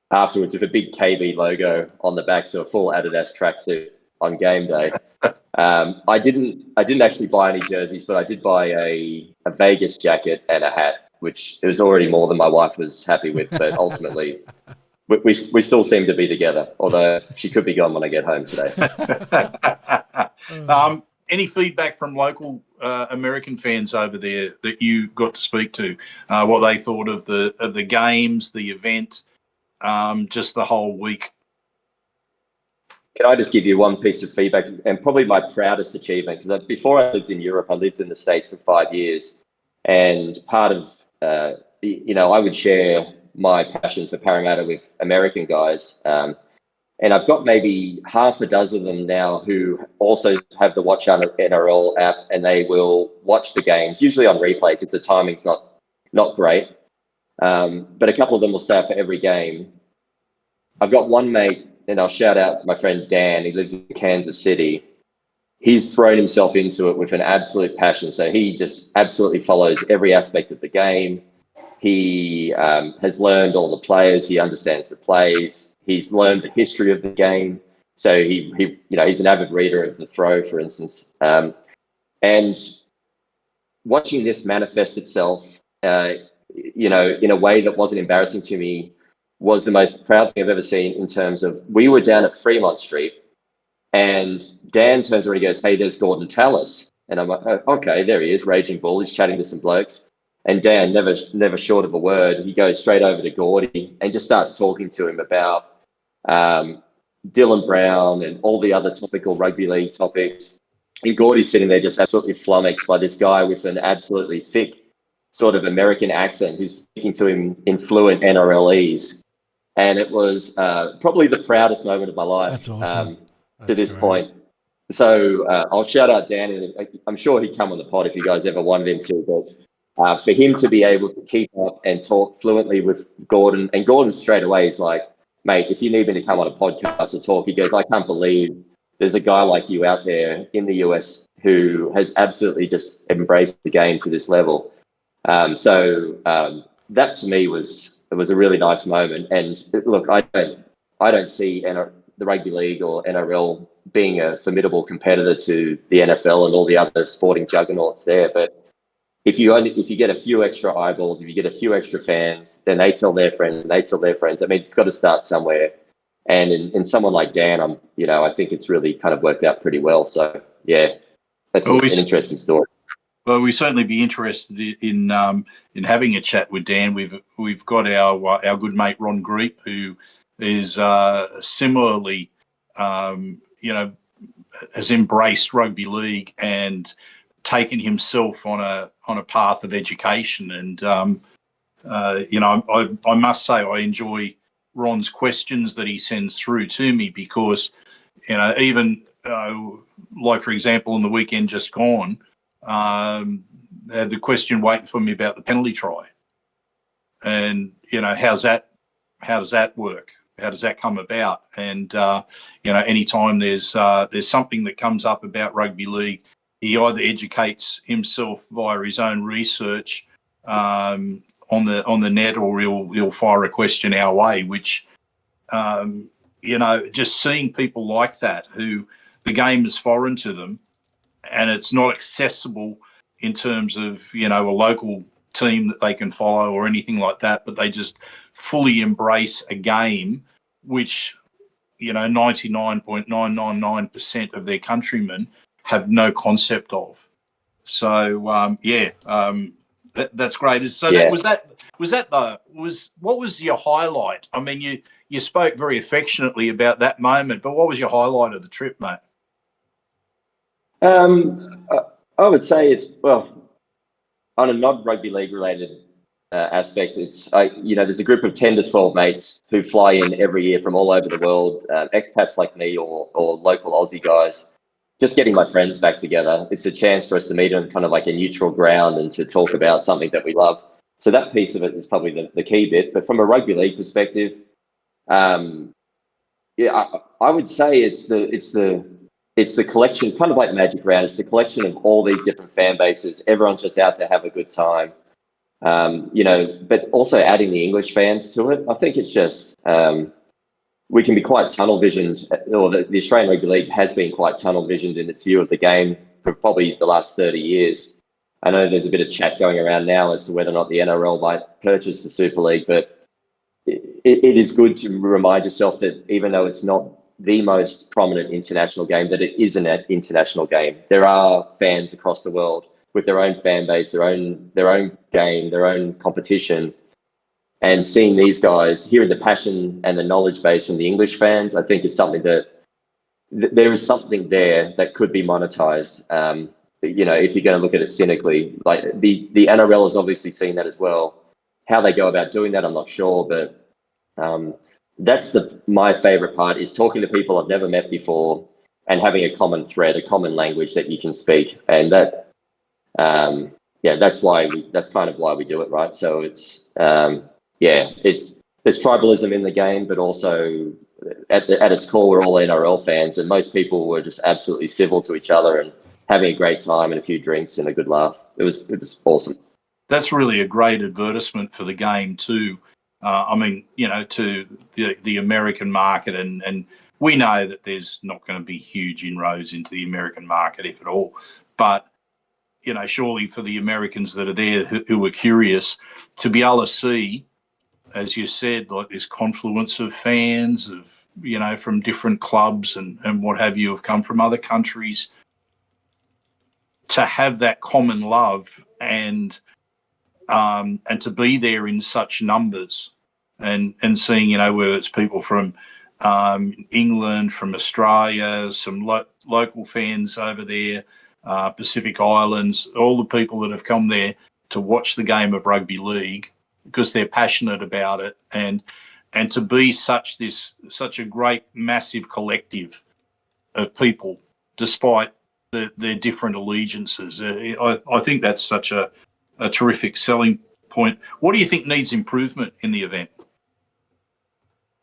afterwards with a big KB logo on the back, so a full Adidas tracksuit on game day. I didn't actually buy any jerseys, but I did buy a Vegas jacket and a hat, which it was already more than my wife was happy with, but ultimately we still seem to be together, although she could be gone when I get home today. Any feedback from local American fans over there that you got to speak to? What they thought of the games, the event, just the whole week? Can I just give you one piece of feedback, and probably my proudest achievement? Because before I lived in Europe, I lived in the States for 5 years, and part of I would share my passion for Parramatta with American guys. And I've got maybe half a dozen of them now who also have the Watch NRL app, and they will watch the games, usually on replay because the timing's not great. But a couple of them will stay up for every game. I've got one mate, and I'll shout out my friend Dan. He lives in Kansas City. He's thrown himself into it with an absolute passion. So he just absolutely follows every aspect of the game. He has learned all the players. He understands the plays. He's learned the history of the game. So he's an avid reader of the Throw, for instance. And watching this manifest itself, in a way that wasn't embarrassing to me, was the most proud thing I've ever seen. In terms of, we were down at Fremont Street, and Dan turns around and goes, "Hey, there's Gordon Tallis." And I'm like, "Oh, okay, there he is, Raging Bull. He's chatting to some blokes." And Dan, never short of a word, he goes straight over to Gordy and just starts talking to him about Dylan Brown and all the other topical rugby league topics. And Gordy's sitting there just absolutely flummoxed by this guy with an absolutely thick sort of American accent who's speaking to him in fluent NRLese. And it was probably the proudest moment of my life. That's awesome. To this point. So I'll shout out Dan, and I'm sure he'd come on the pod if you guys ever wanted him to, but for him to be able to keep up and talk fluently with Gordon, and Gordon straight away is like, "Mate, if you need me to come on a podcast to talk," he goes, "I can't believe there's a guy like you out there in the US who has absolutely just embraced the game to this level." So that to me was a really nice moment. And look, I don't see the rugby league or NRL being a formidable competitor to the NFL and all the other sporting juggernauts there, but if you get a few extra eyeballs, if you get a few extra fans, then they tell their friends, and they tell their friends. I mean, it's got to start somewhere. And in someone like Dan, I think it's really kind of worked out pretty well. So yeah, that's an interesting story. Well, we certainly be interested in having a chat with Dan. We've got our good mate Ron Greep, who is similarly, has embraced rugby league and taken himself on a path of education. And I must say I enjoy Ron's questions that he sends through to me, because even like, for example, on the weekend just gone, had the question waiting for me about the penalty try, and how does that work? How does that come about? And anytime there's something that comes up about rugby league, he either educates himself via his own research on the net, or he'll fire a question our way. Which just seeing people like that, who the game is foreign to them, it's not accessible in terms of, you know, a local team that they can follow or anything like that, but they just fully embrace a game which, you know, 99.999% of their countrymen have no concept of. So that's great. So what was your highlight? I mean, you spoke very affectionately about that moment, but what was your highlight of the trip, mate? I would say it's, well, on a non-rugby league related aspect, it's, you know, there's a group of 10 to 12 mates who fly in every year from all over the world, expats like me or local Aussie guys, just getting my friends back together. It's a chance for us to meet on kind of like a neutral ground and to talk about something that we love. So that piece of it is probably the key bit. But from a rugby league perspective, I would say it's the collection, kind of like Magic Round. It's the collection of all these different fan bases. Everyone's just out to have a good time, you know. But also adding the English fans to it, I think it's just we can be quite tunnel visioned, or the Australian Rugby League has been quite tunnel visioned in its view of the game for probably the last 30 years. I know there's a bit of chat going around now as to whether or not the NRL might purchase the Super League, but it is good to remind yourself that even though it's not the most prominent international game, that it is an international game. There are fans across the world with their own fan base, their own game, their own competition. And seeing these guys, hearing the passion and the knowledge base from the English fans, I think is something that there is something there that could be monetized. You know, if you're going to look at it cynically, like the NRL has obviously seen that as well. How they go about doing that, I'm not sure, but that's my favorite part, is talking to people I've never met before and having a common thread, a common language that you can speak. And that, that's kind of why we do it, right? So it's, there's tribalism in the game, but also at its core, we're all NRL fans, and most people were just absolutely civil to each other and having a great time and a few drinks and a good laugh. It was awesome. That's really a great advertisement for the game too. I mean, you know, to the American market, and we know that there's not going to be huge inroads into the American market, if at all. But, you know, surely for the Americans that are there who are curious, to be able to see, as you said, like this confluence of fans of, you know, from different clubs and what have you, have come from other countries, to have that common love and to be there in such numbers, and seeing, you know, whether it's people from England, from Australia, some local fans over there, Pacific Islands, all the people that have come there to watch the game of rugby league because they're passionate about it, and to be such a great massive collective of people despite their different allegiances. I think that's such a terrific selling point. What do you think needs improvement in the event?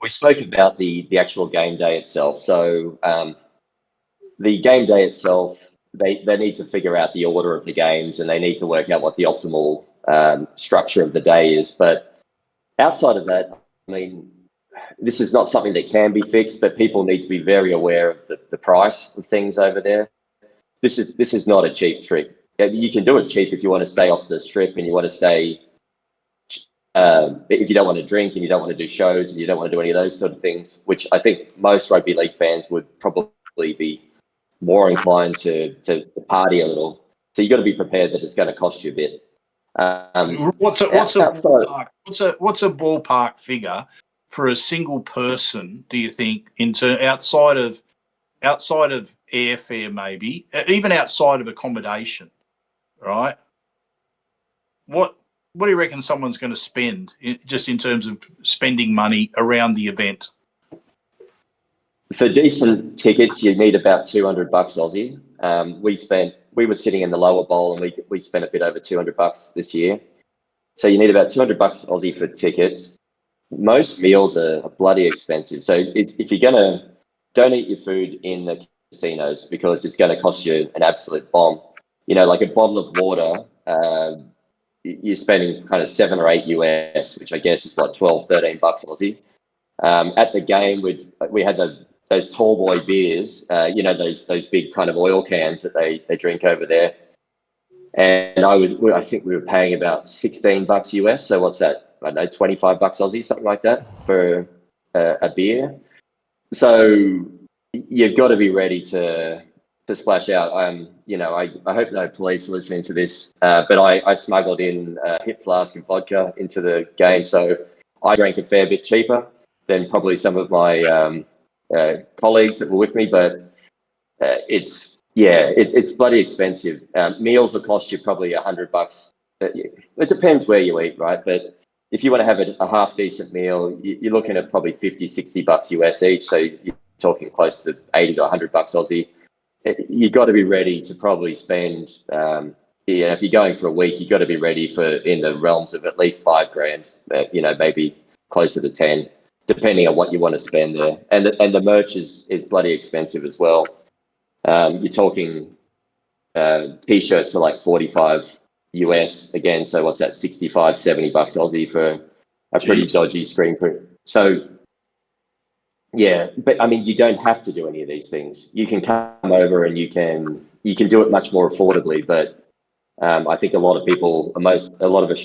We spoke about the actual game day itself. So the game day itself, they need to figure out the order of the games, and they need to work out what the optimal structure of the day is. But outside of that, I mean, this is not something that can be fixed, but people need to be very aware of the price of things over there. This is not a cheap trip. You can do it cheap if you want to stay off the strip and you want to stay, if you don't want to drink and you don't want to do shows and you don't want to do any of those sort of things, which I think most rugby league fans would probably be more inclined to party a little. So you got to be prepared that it's going to cost you a bit. What's a ballpark figure for a single person, do you think, outside of airfare, maybe even outside of accommodation, right? What do you reckon someone's going to spend just in terms of spending money around the event? For decent tickets, you need about $200 Aussie. We were sitting in the lower bowl, and we spent a bit over $200 this year. So you need about $200 Aussie for tickets. Most meals are bloody expensive. So if you're gonna, don't eat your food in the casinos, because it's going to cost you an absolute bomb. You know, like a bottle of water, you're spending kind of $7 or $8 US, which I guess is what, $12, $13 Aussie. At the game, we had those tall boy beers, those big kind of oil cans that they drink over there. And I think we were paying about $16 US. So what's that? I don't know, $25 Aussie, something like that for a beer. So you've got to be ready to splash out. I hope no police are listening to this, but I smuggled in a hip flask of vodka into the game. So I drank a fair bit cheaper than probably some of my colleagues that were with me, but it's bloody expensive. Meals will cost you probably $100. It depends where you eat, right? But if you want to have a half decent meal, you're looking at probably $50-$60 US each. So you're talking close to $80 to $100 Aussie. You've got to be ready to probably spend, if you're going for a week, you've got to be ready for in the realms of at least $5,000, maybe closer to 10, depending on what you want to spend there. And the merch is bloody expensive as well. You're talking t-shirts are like 45 US again. So what's that? $65-$70 Aussie for a pretty dodgy screen print. So yeah, but I mean, you don't have to do any of these things. You can come over and you can do it much more affordably. But I think a lot of people, a lot of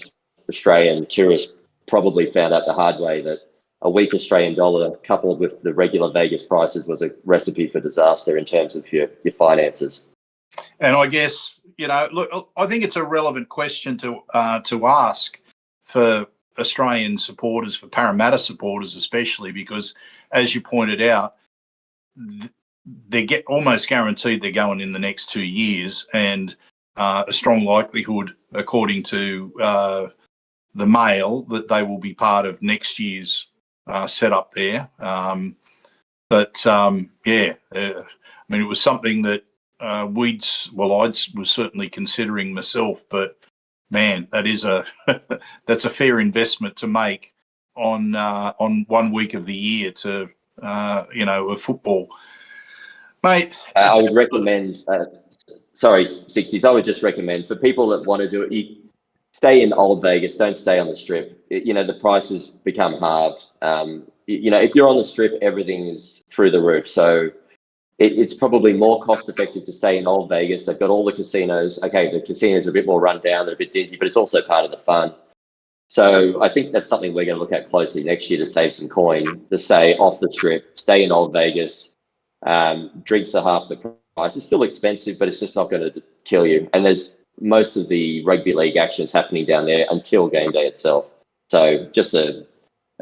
Australian tourists probably found out the hard way that a weak Australian dollar coupled with the regular Vegas prices was a recipe for disaster in terms of your finances. And I guess, look, I think it's a relevant question to ask for Australian supporters, for Parramatta supporters especially, because as you pointed out, they get almost guaranteed they're going in the next 2 years, and a strong likelihood, according to the Mail, that they will be part of next year's setup there. I mean, it was something that I was certainly considering myself, but man, that is that's a fair investment to make on 1 week of the year to a football, mate. I would recommend. Sorry, 60s. I would just recommend for people that want to do it, stay in Old Vegas. Don't stay on the Strip. The prices become halved. If you're on the Strip, everything is through the roof. So it's probably more cost effective to stay in Old Vegas. They've got all the casinos. Okay, the casinos are a bit more run down, they're a bit dingy, but it's also part of the fun. So I think that's something we're going to look at closely next year to save some coin, to stay off the Strip, stay in Old Vegas. Drinks are half the price. It's still expensive, but it's just not going to kill you. And there's most of the rugby league actions happening down there until game day itself. So just a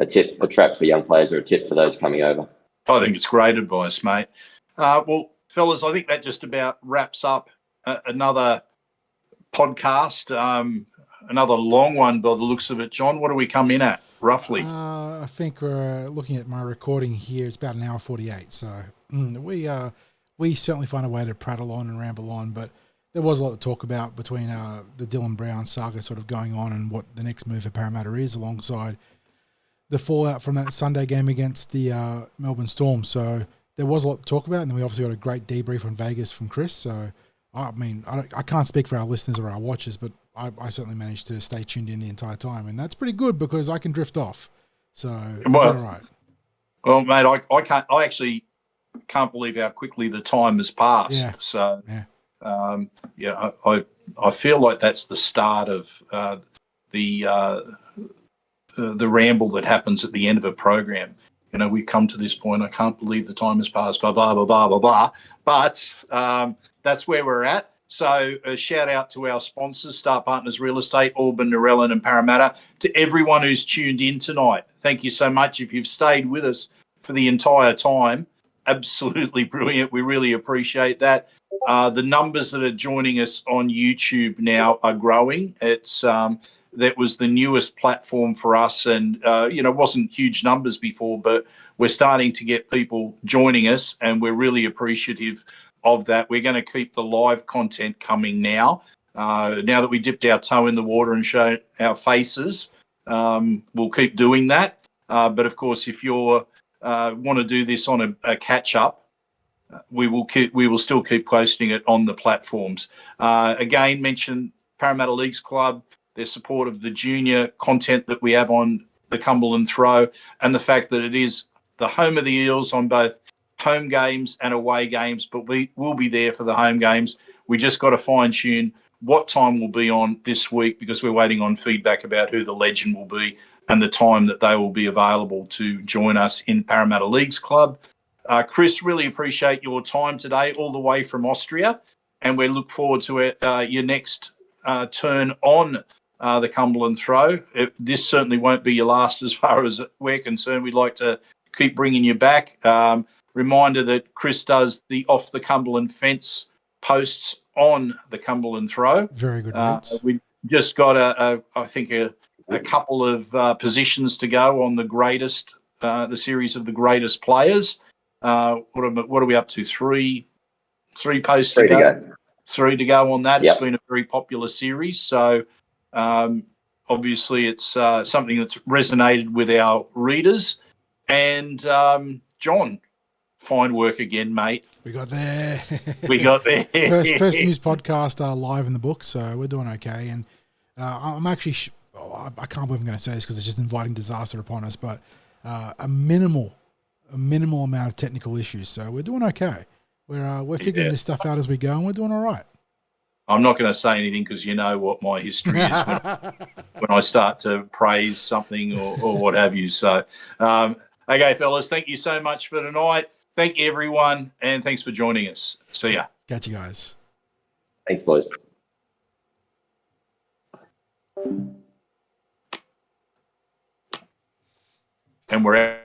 tip, a trap for young players, or a tip for those coming over. I think it's great advice, mate. Well, fellas, I think that just about wraps up another podcast, another long one by the looks of it. John, what do we come in at, roughly? I think we're looking at my recording here. It's about an hour 48. So we certainly find a way to prattle on and ramble on, but there was a lot to talk about between the Dylan Brown saga sort of going on and what the next move for Parramatta is, alongside the fallout from that Sunday game against the Melbourne Storm. So there was a lot to talk about, and then we obviously got a great debrief on Vegas from Chris. So, I mean, I can't speak for our listeners or our watchers, but I certainly managed to stay tuned in the entire time, and that's pretty good because I can drift off. So, it's all right. Well, mate, I actually can't believe how quickly the time has passed. Yeah. So, yeah. I feel like that's the start of the ramble that happens at the end of a program. We've come to this point. I can't believe the time has passed, blah, blah, blah, blah, blah, blah. But that's where we're at. So a shout out to our sponsors, Star Partners Real Estate, Auburn, Narellan and Parramatta. To everyone who's tuned in tonight, thank you so much. If you've stayed with us for the entire time, absolutely brilliant. We really appreciate that. The numbers that are joining us on YouTube now are growing. That was the newest platform for us, and it wasn't huge numbers before, but we're starting to get people joining us, and we're really appreciative of that. We're going to keep the live content coming now. Now that we dipped our toe in the water and showed our faces, we'll keep doing that. But of course, if you want to do this on a catch up, we will still keep posting it on the platforms. Again, mention Parramatta Leagues Club, their support of the junior content that we have on the Cumberland Throw, and the fact that it is the home of the Eels on both home games and away games, but we will be there for the home games. We just got to fine-tune what time we'll be on this week because we're waiting on feedback about who the legend will be and the time that they will be available to join us in Parramatta Leagues Club. Chris, really appreciate your time today all the way from Austria, and we look forward to your next turn on the Cumberland Throw. This certainly won't be your last as far as we're concerned. We'd like to keep bringing you back. Reminder that Chris does the Off the Cumberland Fence posts on the Cumberland Throw. Very good words. We just got I think a couple of positions to go on the greatest, the series of the greatest players. What are we up to? Three posts to go. 3 to go on that. Yep. It's been a very popular series. So obviously it's something that's resonated with our readers. And John, fine work again, mate. We got there. First news podcast live in the book, so we're doing okay. And I'm actually, I can't believe I'm going to say this because it's just inviting disaster upon us, but a minimal amount of technical issues. So we're doing okay. We're figuring this stuff out as we go, and we're doing all right. I'm not going to say anything because you know what my history is when I start to praise something or what have you. So, okay, fellas, thank you so much for tonight. Thank you, everyone, and thanks for joining us. See ya. Catch you guys. Thanks, boys. And we're out.